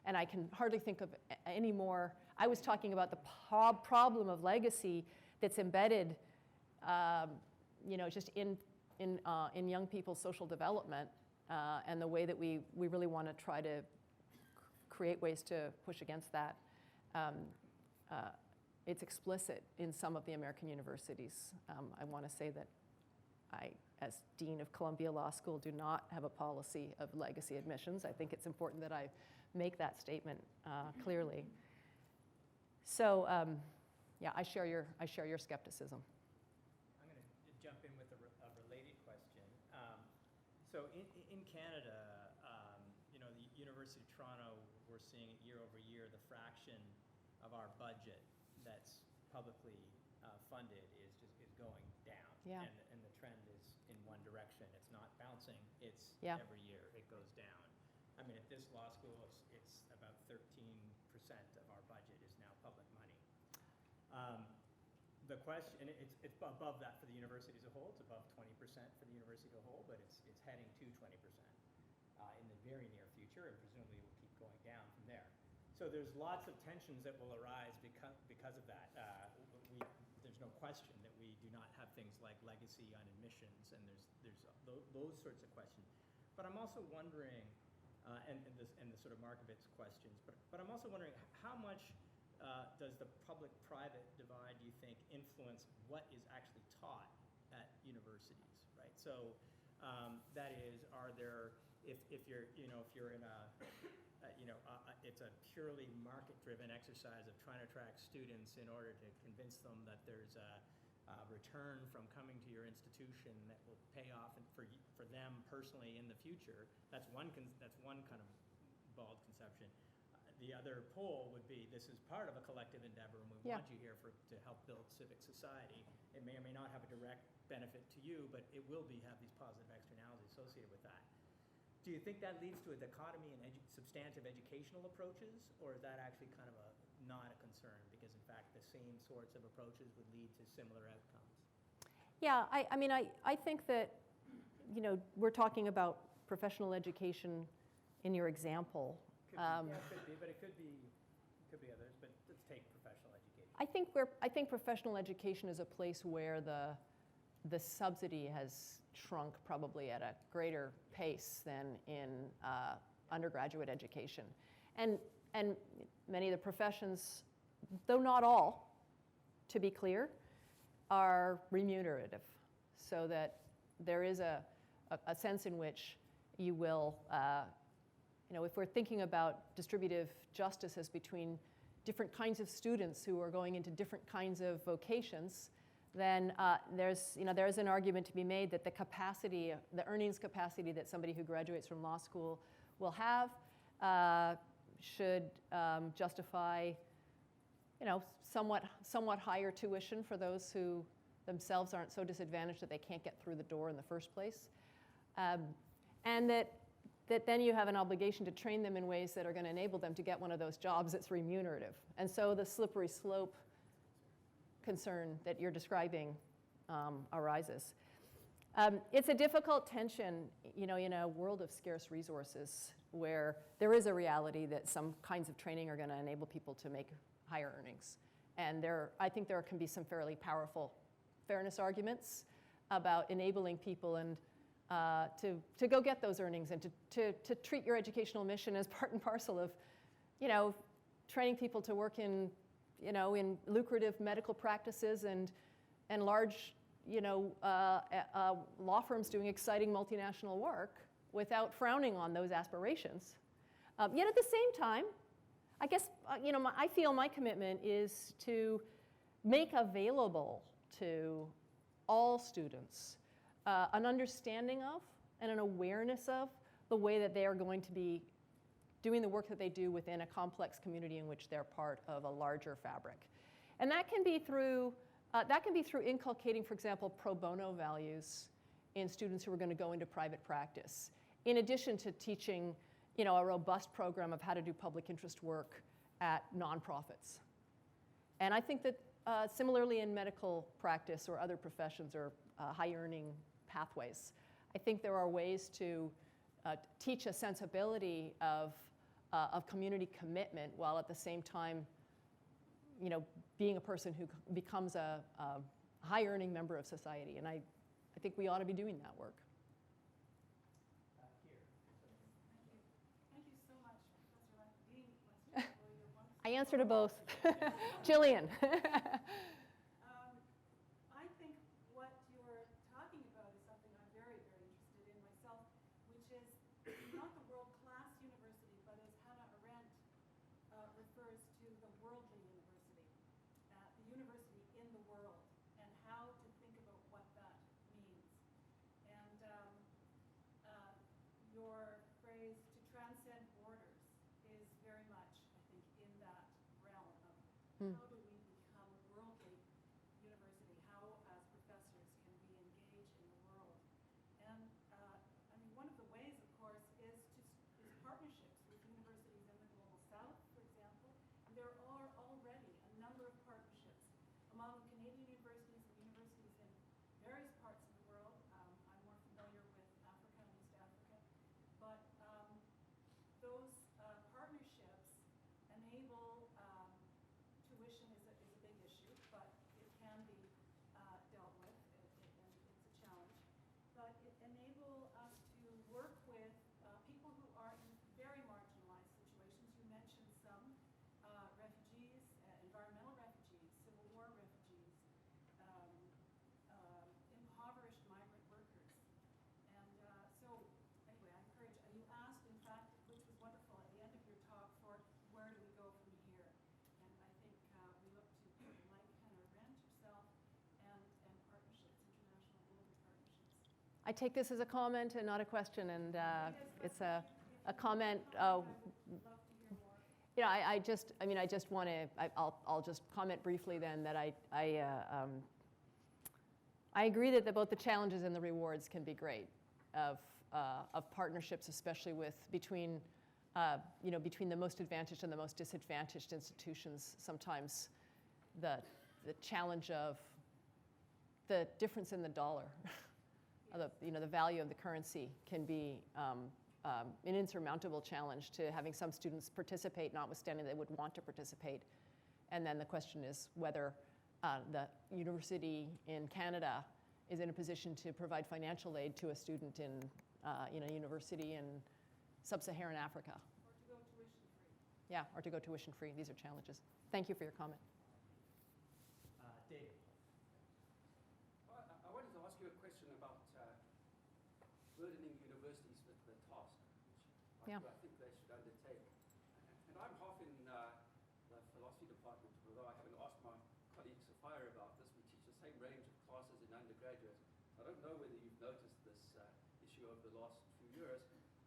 And I can hardly think of any more. I was talking about the problem of legacy that's embedded, just in young people's social development, and the way that we really want to try to create ways to push against that. It's explicit in some of the American universities. I want to say that I, as Dean of Columbia Law School, do not have a policy of legacy admissions. I think it's important that I make that statement clearly. So, I share your skepticism. I'm going to jump in with a related question. So in Canada, the University of Toronto, we're seeing it year over year, the fraction of our budget that's publicly funded is going down. Yeah. And the trend is in one direction. It's not bouncing. It's Yeah. every year it goes down. I mean, at this law school, it's about 13% of our budget is now public money. the question, it's above that for the university as a whole. It's above 20% for the university as a whole, but it's heading to 20% in the very near future, and presumably will keep going down from there. So there's lots of tensions that will arise because of that. There's no question that we do not have things like legacy on admissions, and there's those sorts of questions. But I'm also wondering, and the sort of Markovitz questions, but I'm also wondering how much does the public-private divide, do you think, influence what is actually taught at universities, right? So that is, are there, if you're in a, it's a purely market-driven exercise of trying to attract students in order to convince them that there's a return from coming to your institution that will pay off for them personally in the future. That's one kind of bald conception. The other pole would be, this is part of a collective endeavor, and we want you here to help build civic society. It may or may not have a direct benefit to you, but it will have these positive externalities associated with that. Do you think that leads to a dichotomy in substantive educational approaches, or is that actually kind of not a concern, because in fact the same sorts of approaches would lead to similar outcomes? Yeah, I think that, we're talking about professional education in your example. Yeah, it could be, but it could be others, but let's take professional education. I think professional education is a place where the subsidy has shrunk probably at a greater pace than in undergraduate education. And many of the professions, though not all, to be clear, are remunerative, so that there is a sense in which you will, if we're thinking about distributive justice as between different kinds of students who are going into different kinds of vocations, then there's an argument to be made that the earnings capacity that somebody who graduates from law school will have should justify, somewhat higher tuition for those who themselves aren't so disadvantaged that they can't get through the door in the first place, and that then you have an obligation to train them in ways that are going to enable them to get one of those jobs that's remunerative. And so the slippery slope concern that you're describing arises. It's a difficult tension, in a world of scarce resources where there is a reality that some kinds of training are going to enable people to make higher earnings. And I think there can be some fairly powerful fairness arguments about enabling people and to go get those earnings, and to treat your educational mission as part and parcel of, training people to work in lucrative medical practices and large, law firms doing exciting multinational work without frowning on those aspirations. Yet at the same time, I guess, I feel my commitment is to make available to all students an understanding of and an awareness of the way that they are going to be doing the work that they do within a complex community in which they're part of a larger fabric. And that can be through inculcating, for example, pro bono values in students who are going to go into private practice, in addition to teaching, a robust program of how to do public interest work at nonprofits. And I think that similarly in medical practice or other professions or high-earning pathways, I think there are ways to teach a sensibility of community commitment while at the same time, being a person who becomes a high-earning member of society. And I think we ought to be doing that work. Here. Thank you so much, Professor Dean. I answer to both. Gillian. I think what you're talking about is something I'm very, very interested in myself, which is not the world-class university, but as Hannah Arendt refers to, the worldly university, the university in the world, and how to think about what that means. And your phrase, to transcend borders, is very much, I think, in that realm of how do we become worldly I take this as a comment and not a question, and it's a comment. I just want to. I'll just comment briefly then that I agree that both the challenges and the rewards can be great of partnerships, especially between the most advantaged and the most disadvantaged institutions. Sometimes the challenge of the difference in the dollar, the value of the currency can be an insurmountable challenge to having some students participate, notwithstanding they would want to participate. And then the question is whether the university in Canada is in a position to provide financial aid to a student in a university in sub-Saharan Africa. Or to go tuition free. Yeah, or to go tuition free. These are challenges. Thank you for your comment. David. I wanted to ask you a question about burdening universities with the task, which I think they should undertake. And I'm half in the philosophy department, although I haven't asked my colleague Sophia about this. We teach the same range of classes in undergraduate. I don't know whether you've noticed this issue over the last few years,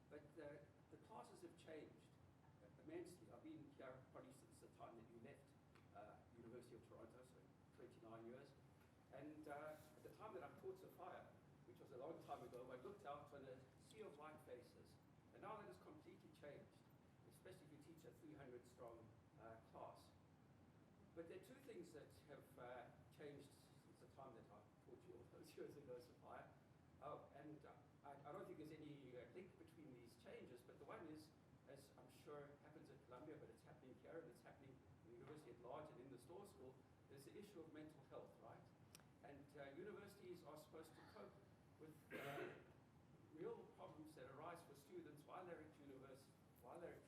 but the classes have changed immensely. I've been here probably since the time that you left University of Toronto, so 29 years. And at the time that I taught Sophia, which was a long time ago, I looked out on a sea of white faces. And now that has completely changed, especially if you teach a 300-strong class. But there are two things that have changed since the time that I taught you all those years ago, Sophia. I don't think there's any link between these changes, but the one is, as I'm sure happens at Columbia, but it's happening here and it's happening in the university at large and in the Store School, there's the issue of mental health, right? And universities are supposed to cope with real problems that arise for students while they're at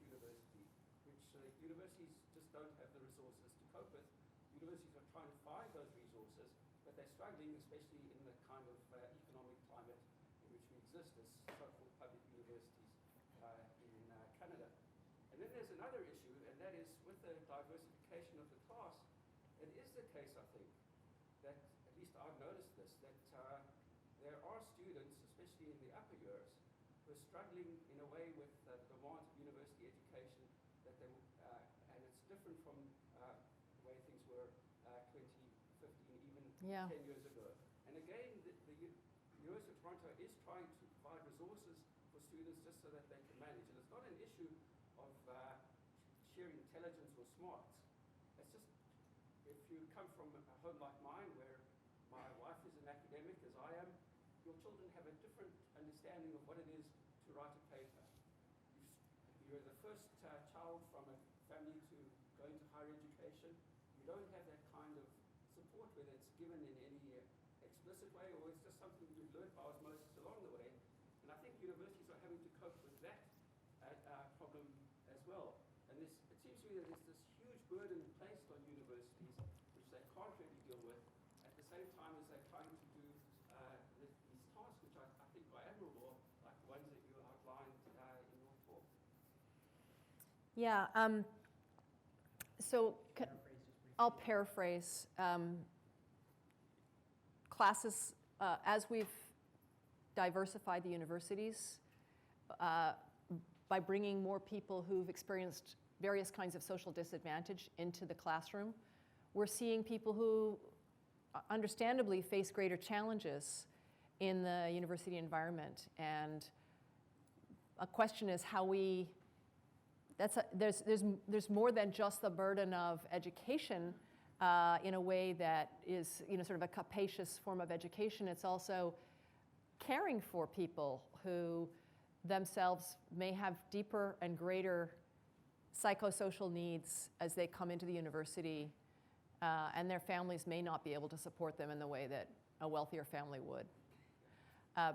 university, which universities just don't have the resources to cope with. Universities are trying to find those resources, but they're struggling, especially in the kind of economic climate in which we exist as so-called public universities in Canada. And then there's another issue, and that is with the diversification of the class, it is the case, I think, that, at least I've noticed this, that there are students, especially in the upper years, who are struggling in a way with the demands of university education, that they, and it's different from the way things were 20, 15, even 10 years ago. And again, the University of Toronto is trying to provide resources for students just so that they can manage. And it's not an issue of sheer intelligence or smarts. It's just, if you come from a home like mine, where my wife is an academic, as I am, your children have a different understanding of what it is to write a paper. You're the first child from a family to go into higher education. You don't have that kind of support, whether it's given in any explicit way or it's just something you've learned by osmosis along the way. And I think universities are having to cope with that problem as well. And it seems to me that there's this huge burden placed on universities which they can't really deal with at the same time as they're trying to do these tasks, which I think are admirable, like the ones that you outlined in your talk. Yeah. I'll paraphrase. Classes, as we've diversified the universities, by bringing more people who've experienced various kinds of social disadvantage into the classroom, we're seeing people who understandably face greater challenges in the university environment. And a question is how we, there's more than just the burden of education in a way that is, sort of a capacious form of education. It's also caring for people who themselves may have deeper and greater psychosocial needs as they come into the university, and their families may not be able to support them in the way that a wealthier family would. I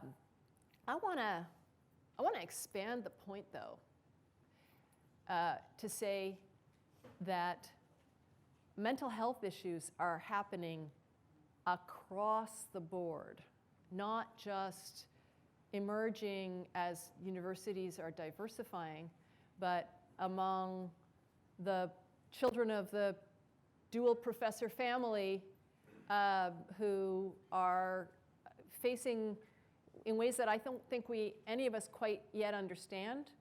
want to expand the point, though, to say that mental health issues are happening across the board, not just emerging as universities are diversifying, but among the children of the dual professor family who are facing in ways that I don't think any of us quite yet understand,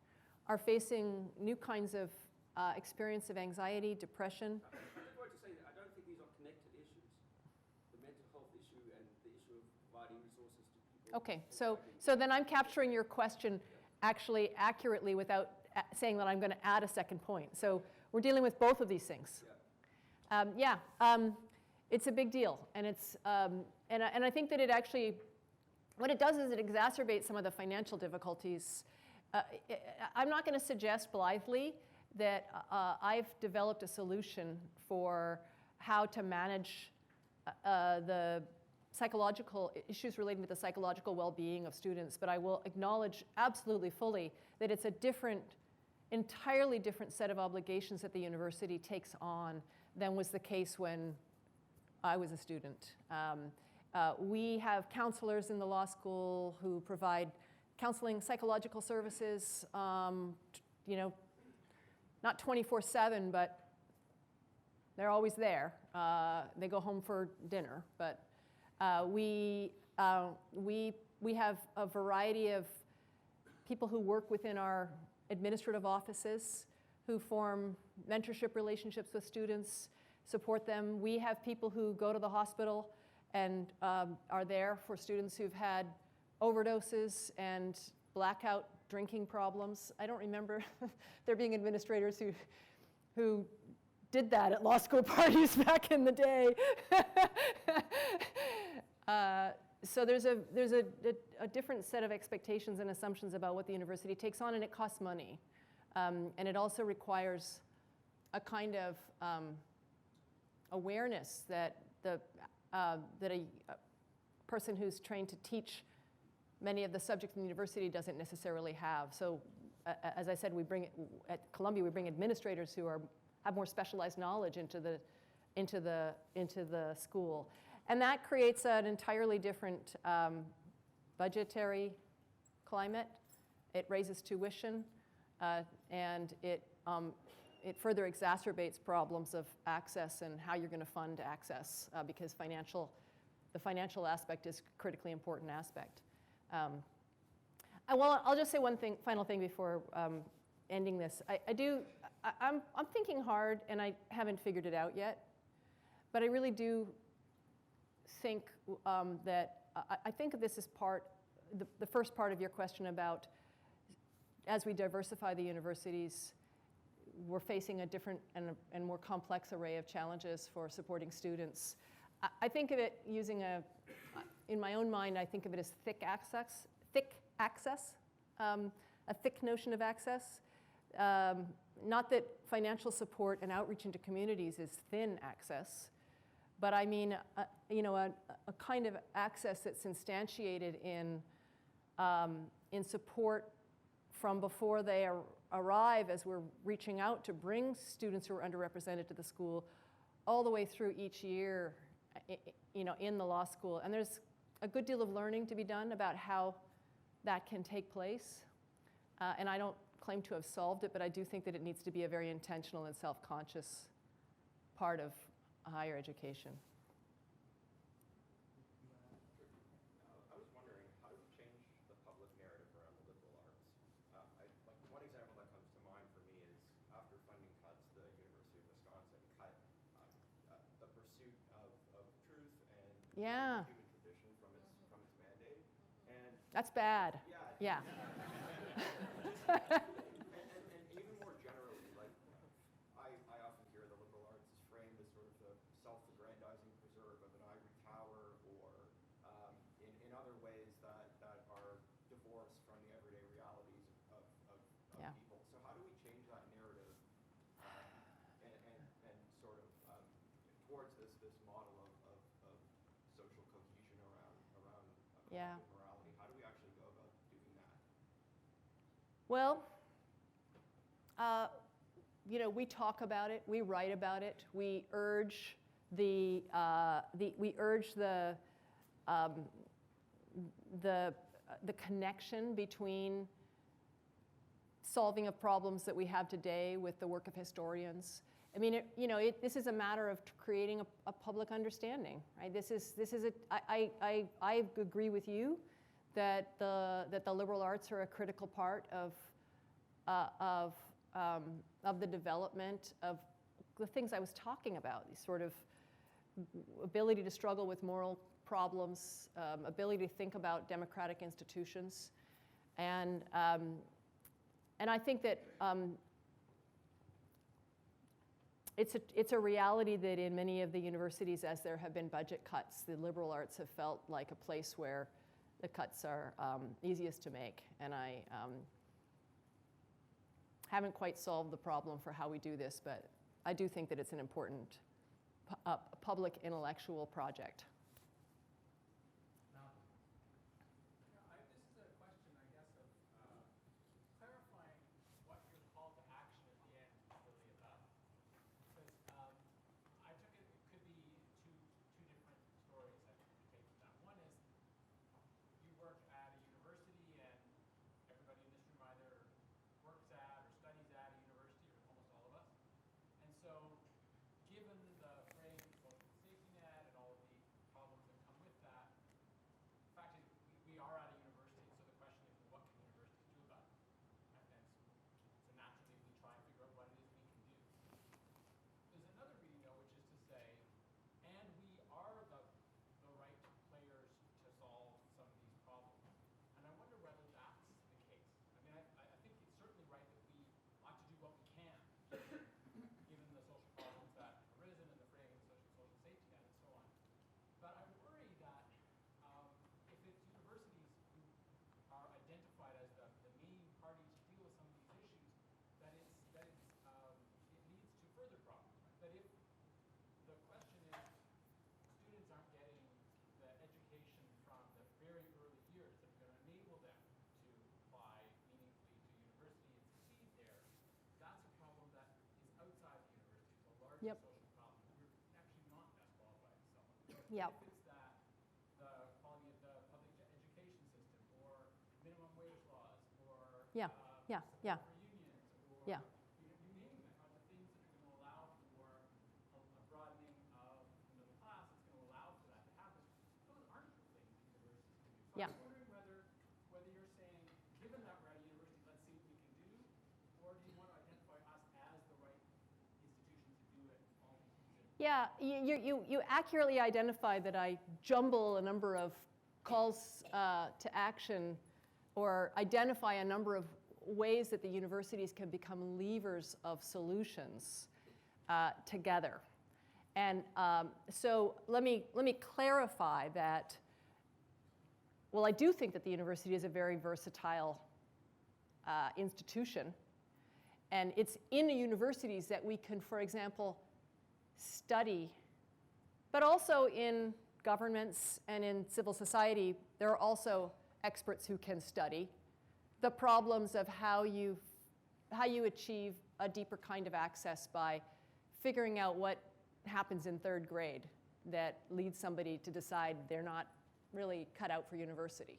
are facing new kinds of experience of anxiety, depression. I just wanted to say that I don't think these are connected issues. The mental health issue and the issue of providing resources to people. Okay, so then I'm capturing your question actually accurately without saying that I'm going to add a second point. So we're dealing with both of these things. It's a big deal, and it's and I think that it actually, what it does is it exacerbates some of the financial difficulties. I'm not going to suggest blithely that I've developed a solution for how to manage the psychological issues relating to the psychological well-being of students, but I will acknowledge absolutely fully that it's a entirely different set of obligations that the university takes on than was the case when I was a student. We have counselors in the law school who provide counseling, psychological services, not 24/7, but they're always there. They go home for dinner, but we have a variety of people who work within our administrative offices who form mentorship relationships with students, support them. We have people who go to the hospital and are there for students who've had overdoses and blackout drinking problems. I don't remember there being administrators who did that at law school parties back in the day. So there's a different set of expectations and assumptions about what the university takes on, and it costs money. And it also requires a kind of awareness that that a person who's trained to teach many of the subjects in the university doesn't necessarily have. So as I said, at Columbia, we bring administrators who have more specialized knowledge into the school. And that creates an entirely different budgetary climate. It raises tuition, and it further exacerbates problems of access and how you're going to fund access, because the financial aspect is a critically important aspect. I'll just say one final thing before ending this. I'm thinking hard, and I haven't figured it out yet, but I really do think that I think of this as the first part of your question about, as we diversify the universities, we're facing a different and more complex array of challenges for supporting students. I think of it in my own mind, I think of it as thick access, a thick notion of access. Not that financial support and outreach into communities is thin access, but I mean, a kind of access that's instantiated in support from before they arrive, as we're reaching out to bring students who are underrepresented to the school, all the way through each year, in the law school. And there's a good deal of learning to be done about how that can take place. And I don't claim to have solved it, but I do think that it needs to be a very intentional and self-conscious part of higher education. I was wondering, how do we change the public narrative around the liberal arts? One example that comes to mind for me is after funding cuts, the University of Wisconsin cut the pursuit of truth and human tradition from its mandate. And that's bad. Yeah. And even more generally, I often hear the liberal arts is framed as sort of the self-aggrandizing preserve of an ivory tower, or in other ways that are divorced from the everyday realities of people. So how do we change that narrative and sort of towards this model of social cohesion around morality? How do we actually go about doing that? Well, we talk about it, we write about it, we urge the connection between solving of problems that we have today with the work of historians. I mean, this is a matter of creating a public understanding, right? I agree with you that the liberal arts are a critical part of the development of the things I was talking about, these sort of ability to struggle with moral problems, ability to think about democratic institutions. And I think that it's a reality that in many of the universities, as there have been budget cuts, the liberal arts have felt like a place where the cuts are easiest to make. And I haven't quite solved the problem for how we do this, but I do think that it's an important public intellectual project. This is a question, I guess, of clarifying what your call to action at the end is really about. Because I took it could be two different stories I could take from that. One is you work at a university, and everybody in this room either works at or studies at a university, or almost all of us. And so, given the frame of social safety net and all of the problems that come with that, the fact is we are at a university, so the question is, well, what can universities do about it? And so naturally we try and figure out what it is we can do. There's another reading, though, which is to say, and we are the right players to solve some of these problems. And I wonder whether that's the case. I mean, I think it's certainly right that we ought to do what we can, given the social problems that have arisen and the framing of the social safety net and so on. But I worry that if it's universities who are identified as the main parties to deal with some of these issues, that it leads to further problems. Right? That if the question is students aren't getting the education from the very early years that are going to enable them to apply meaningfully to university and succeed there, that's a problem that is outside the university. It's a larger Yep. social problem. We're actually not best qualified to solve it. Yep. If it's that the quality of the public education system, or minimum wage laws, or Yeah. Yeah. support Yeah. for unions, or Yeah. you name them, are the things that are going to allow for a broadening of the middle class. It's going to allow for that to happen. Those aren't the things universities can do. So Yeah. I'm wondering whether you're saying, given that we're at a university, let's see what we can do, or do you want to identify us as the right institution to do it all these things? Yeah, you accurately identify that I jumble a number of calls to action, or identify a number of ways that the universities can become levers of solutions together. And so let me clarify that. Well, I do think that the university is a very versatile institution, and it's in the universities that we can, for example, study, but also in governments and in civil society, there are also experts who can study the problems of how you achieve a deeper kind of access by figuring out what happens in third grade that leads somebody to decide they're not really cut out for university.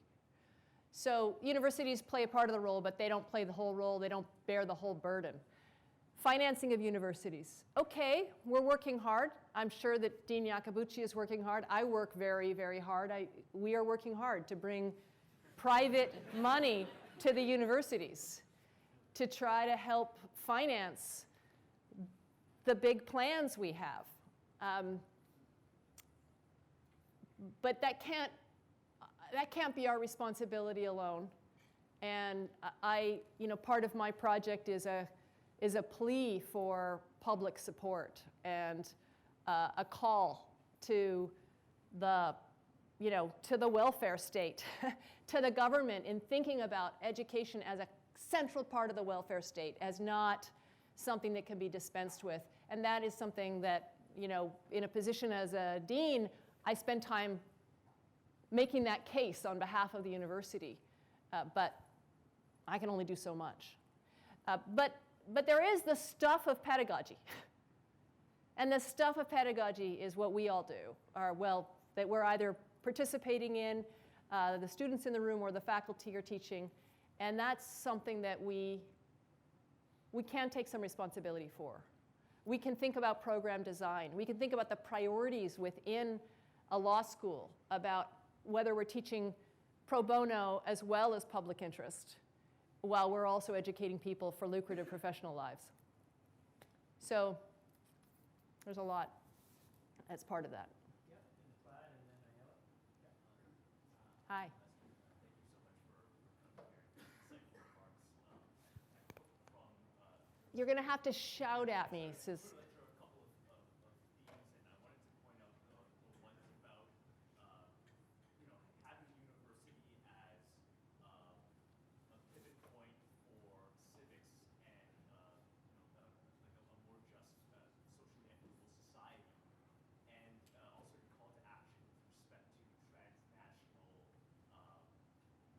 So universities play a part of the role, but they don't play the whole role. They don't bear the whole burden. Financing of universities. Okay, we're working hard. I'm sure that Dean Iacobucci is working hard. I work very, very hard. We are working hard to bring private money to the universities to try to help finance the big plans we have. But that can't be our responsibility alone. And part of my project is a plea for public support and a call to the welfare state, to the government in thinking about education as a central part of the welfare state, as not something that can be dispensed with. And that is something that, in a position as a dean, I spend time making that case on behalf of the university. But I can only do so much. But there is the stuff of pedagogy. And the stuff of pedagogy is what we all do, that we're either participating in, the students in the room or the faculty are teaching. And that's something that we can take some responsibility for. We can think about program design. We can think about the priorities within a law school, about whether we're teaching pro bono as well as public interest, while we're also educating people for lucrative professional lives. So there's a lot as part of that. Yep, in the plaid and then Ayala. Yep. Hi. Thank you so much for coming here and insightful remarks. You're going to have to shout at me. Says, I'd like to throw a couple of themes, and I wanted to point out the ones about having university as a pivot point for civics and like a more just socially equitable society, and also your call to action with respect to transnational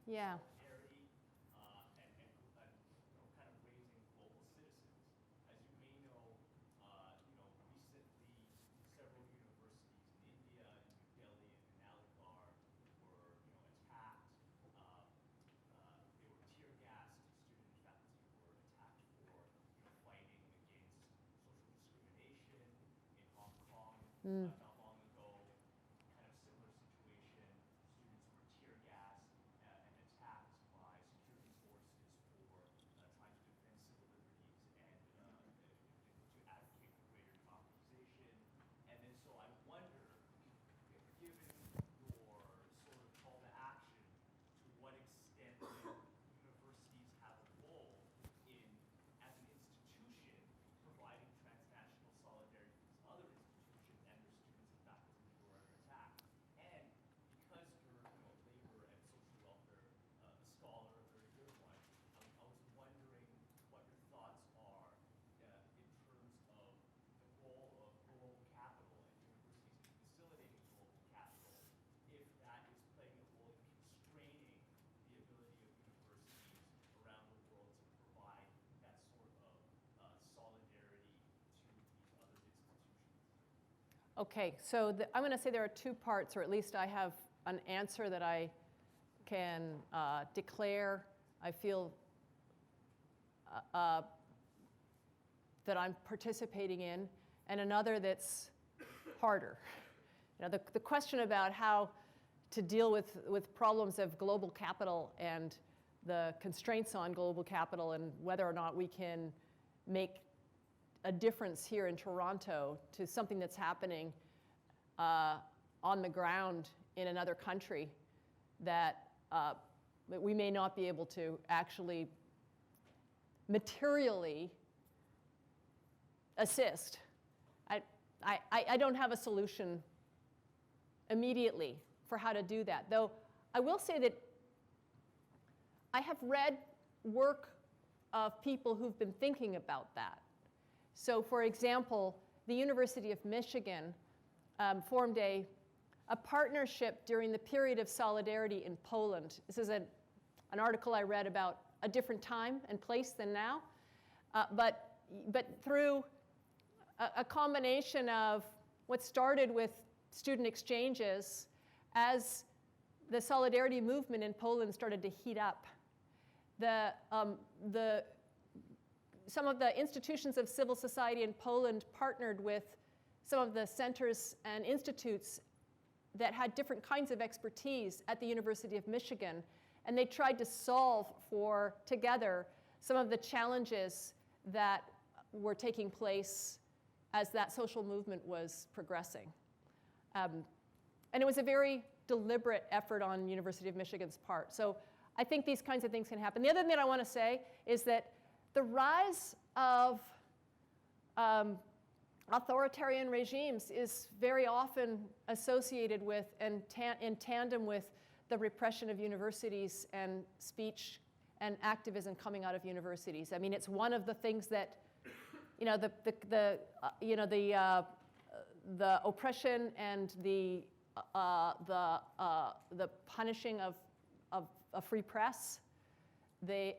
yeah. solidarity and kind of raising global citizens. As you may know, recently several universities in India, in New Delhi and in Aligarh, were attacked. They were tear gassed. Student and faculty were attacked for fighting against social discrimination. In Hong Kong, not long ago, kind of similar situation. Students were tear gassed and attacked by security forces for trying to defend civil liberties and to advocate for greater democratization. And then so I wonder, given your sort of call to action, to what extent universities have a role in, as an institution, providing transnational solidarity with these other institutions and their students and faculty who are under attack. And because you're labor and social welfare scholar, a very good one, I was wondering what your thoughts are in terms of the role of global capital and universities in facilitating global capital, if that is playing a role in constraining the ability of universities around the world to provide that sort of solidarity to these other institutions. Okay, so I'm going to say there are two parts, or at least I have an answer that I can declare. I feel that I'm participating in, and another that's harder. The question about how to deal with problems of global capital and the constraints on global capital and whether or not we can make a difference here in Toronto to something that's happening on the ground in another country that we may not be able to actually materially assist. I don't have a solution immediately for how to do that, though I will say that I have read work of people who've been thinking about that. So for example, the University of Michigan formed a partnership during the period of solidarity in Poland. This is an article I read about a different time and place than now, but through a combination of what started with student exchanges, as the solidarity movement in Poland started to heat up, some of the institutions of civil society in Poland partnered with some of the centers and institutes that had different kinds of expertise at the University of Michigan, and they tried to solve together some of the challenges that were taking place as that social movement was progressing. And it was a very deliberate effort on University of Michigan's part. So I think these kinds of things can happen. The other thing that I want to say is that the rise of authoritarian regimes is very often associated with and in tandem with the repression of universities and speech and activism coming out of universities. I mean, it's one of the things that, the oppression and the punishing of a free press, the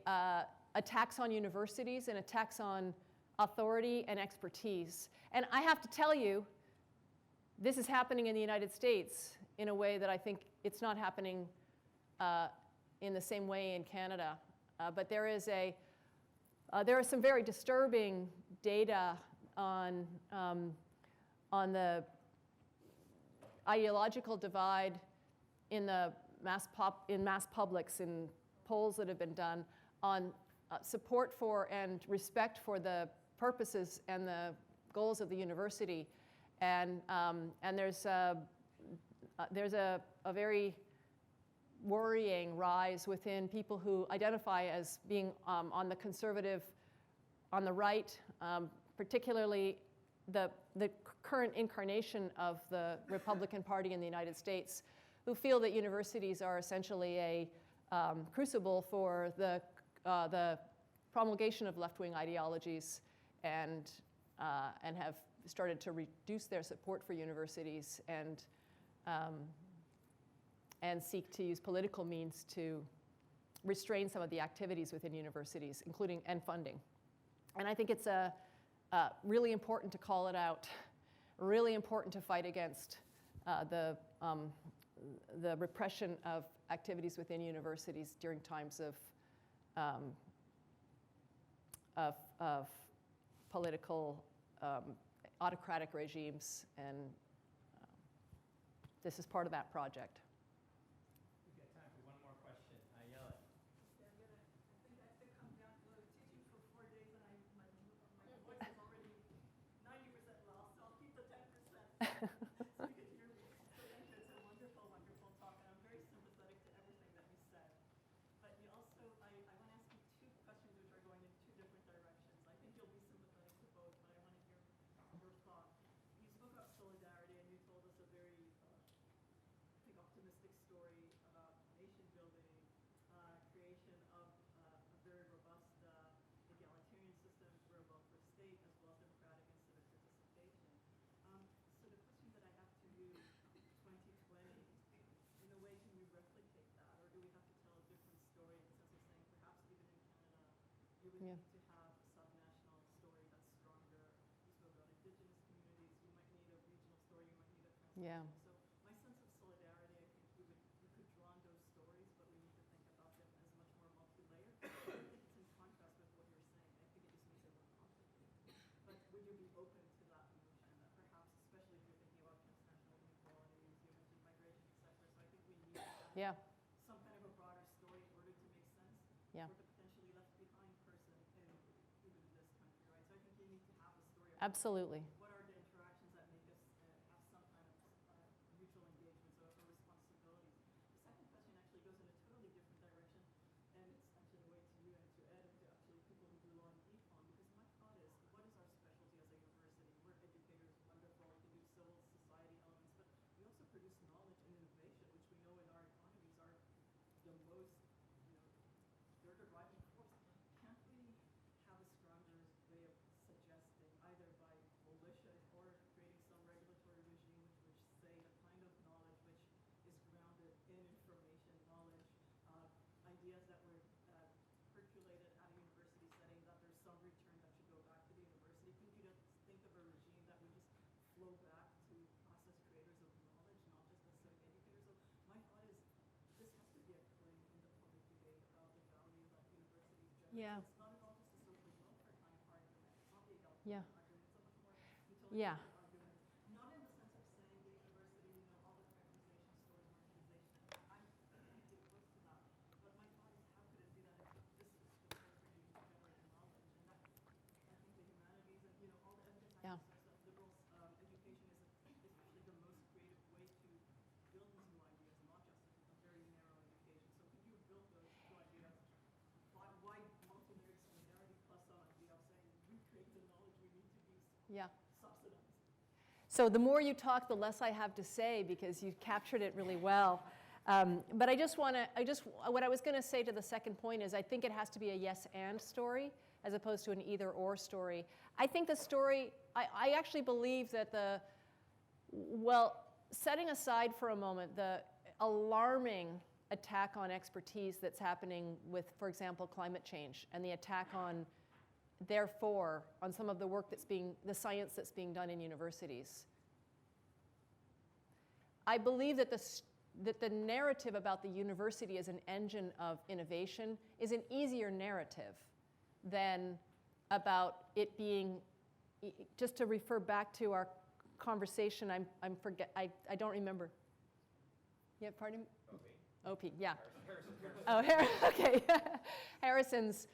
attacks on universities and attacks on authority and expertise. And I have to tell you, this is happening in the United States in a way that I think it's not happening in the same way in Canada. But there is some very disturbing data on the ideological divide in the in mass publics, in polls that have been done on support for and respect for the purposes and the goals of the university. And there's a very worrying rise within people who identify as being on the conservative, on the right, particularly the current incarnation of the Republican Party in the United States, who feel that universities are essentially a crucible for the promulgation of left-wing ideologies, and have started to reduce their support for universities and seek to use political means to restrain some of the activities within universities, including and funding. And I think it's really important to call it out, really important to fight against the repression of activities within universities during times of political autocratic regimes, and this is part of that project. We've got time for one more question. Yell it. Yeah, I think I have to come down to teaching for 4 days, and my voice is already 90% lost, so I'll keep the 10% so you can hear me. So thank you. It's a wonderful, wonderful talk, and I'm very sympathetic to everything that you said. But you also, I want to ask you 2 questions which are going in 2 different directions. I think you'll be sympathetic to both, but I want to hear your thought. You spoke about solidarity, and you told us a very optimistic story about nation building, creation of a very robust egalitarian system for both for state as well as democratic and civic participation. So the question that I have to you, 2020, in a way, can we replicate that, or do we have to tell a different story in the sense of saying perhaps even in Canada you would need to have a subnational story that's stronger? You spoke about indigenous communities, you might need a regional story, you might need a transnational. So my sense of solidarity, I think we could draw on those stories, but we need to think about them as much more multi-layered. I think it's in contrast with what you're saying. I think it just makes it more complicated. But would you be open to that notion that perhaps, especially if you're thinking about transnational inequalities, you mentioned migration, et cetera, so I think we need to have some kind of a broader story in order to make sense for the potentially left behind person even in this country, right? So I think you need to have a story about Absolutely. what are the interactions that make us have some kind of mutual engagement or responsibilities. The second question actually goes in a totally different direction, and it's actually a way to you and to Ed and to actually people who do law and econ, because my thought is, what is our specialty as a university? We're educators, wonderful, we can do civil society elements, but we also produce knowledge and innovation, which we know in our economies are the most, they're the driving force. Can't we have a stronger way of suggesting, either by volition or creating some regulatory regime which say the kind of knowledge which is grounded in information, knowledge, ideas that were percolated at a university setting, that there's some return that should go back to the university? Could you just think of a regime that would just flow back to process creators of knowledge, not just the civic educators? So my thought is, this has to be a claim in the public debate about the value that universities generate. It's not at all just a social welfare kind of argument. It's not the egalitarian argument. It's a much more utilitarian argument. Not in the sense of saying the university, all the privatization stories, marketization. I'm completely opposed to that. But my thought is, how could it be that this is the opportunity to generate knowledge? And that, I think the humanities and all the evidence access of liberal education is actually the most creative way to build these new ideas, not just a very narrow education. So could you build those 2 ideas? Why multi-layered solidarity plus some idea of saying we create the knowledge we need to be subsidized? So the more you talk, the less I have to say, because you've captured it really well. But what I was going to say to the second point is I think it has to be a yes and story as opposed to an either or story. I think the story, I actually believe that setting aside for a moment the alarming attack on expertise that's happening with, for example, climate change, and the attack on, therefore, on some of the work the science that's being done in universities. I believe that the narrative about the university as an engine of innovation is an easier narrative than about it being, just to refer back to our conversation, I don't remember. Yeah, pardon me? OP, yeah. Oh, okay. Harrison's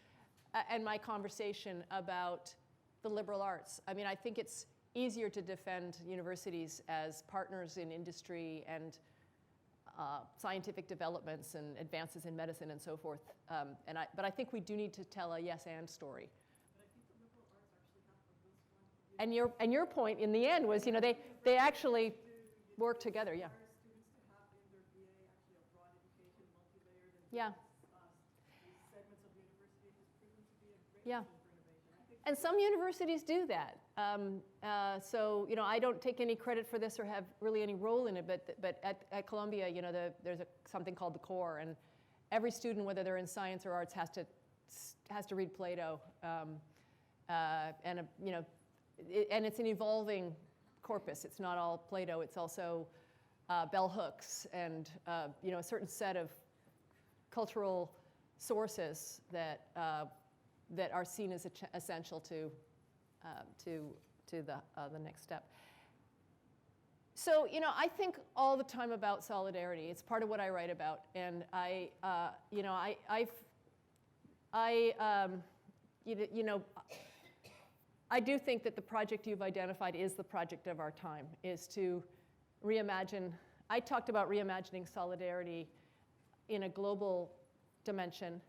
and my conversation about the liberal arts. I mean, I think it's easier to defend universities as partners in industry and scientific developments and advances in medicine and so forth. But I think we do need to tell a yes and story. But I think the liberal arts actually have a real strong. And your point in the end was, they actually work together, yeah. Require students to have in their BA actually a broad education, multi-layered, and Yeah. these segments of the university has proven to be a great Yeah. engine for innovation. I think And some universities do that. So, I don't take any credit for this or have really any role in it, but at Columbia, there's something called the core, and every student, whether they're in science or arts, has to read Plato, and it's an evolving corpus. It's not all Plato. It's also bell hooks and a certain set of cultural sources that are seen as essential to the next step. So, I think all the time about solidarity. It's part of what I write about, and I do think that the project you've identified is the project of our time, is to reimagine. I talked about reimagining solidarity in a global dimension,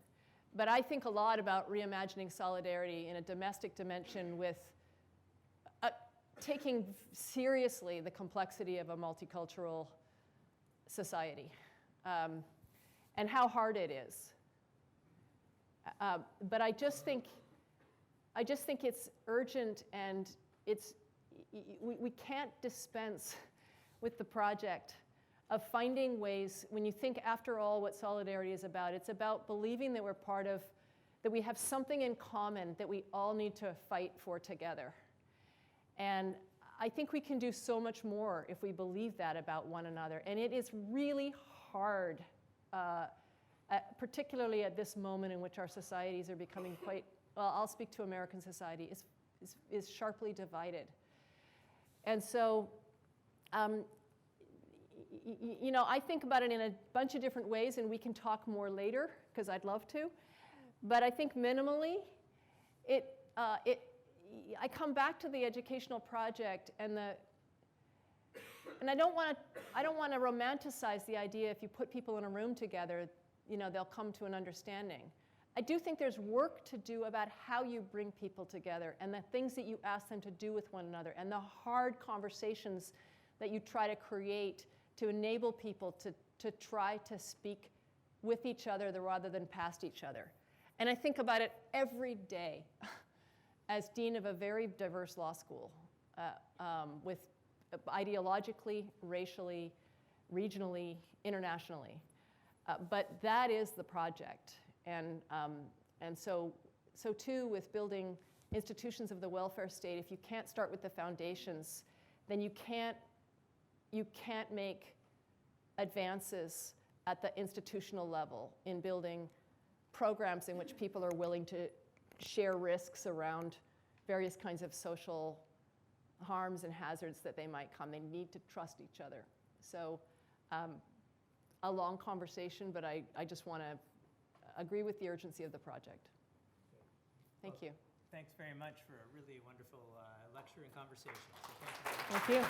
but I think a lot about reimagining solidarity in a domestic dimension with taking seriously the complexity of a multicultural society and how hard it is. But I just think it's urgent, and we can't dispense with the project of finding ways. When you think, after all, what solidarity is about, it's about believing that we're part of, that we have something in common that we all need to fight for together. And I think we can do so much more if we believe that about one another. And it is really hard, particularly at this moment in which our societies are becoming quite, well, I'll speak to American society, is sharply divided. And so, I think about it in a bunch of different ways, and we can talk more later, because I'd love to. But I think minimally, I come back to the educational project, and I don't want to romanticize the idea if you put people in a room together, they'll come to an understanding. I do think there's work to do about how you bring people together and the things that you ask them to do with one another and the hard conversations that you try to create to enable people to try to speak with each other rather than past each other. And I think about it every day as dean of a very diverse law school with ideologically, racially, regionally, internationally. But that is the project. And so too with building institutions of the welfare state, if you can't start with the foundations, then you can't make advances at the institutional level in building programs in which people are willing to share risks around various kinds of social harms and hazards that they might come. They need to trust each other. So a long conversation, but I just want to agree with the urgency of the project. Thank you. Thanks very much for a really wonderful lecture and conversation. So Thank you.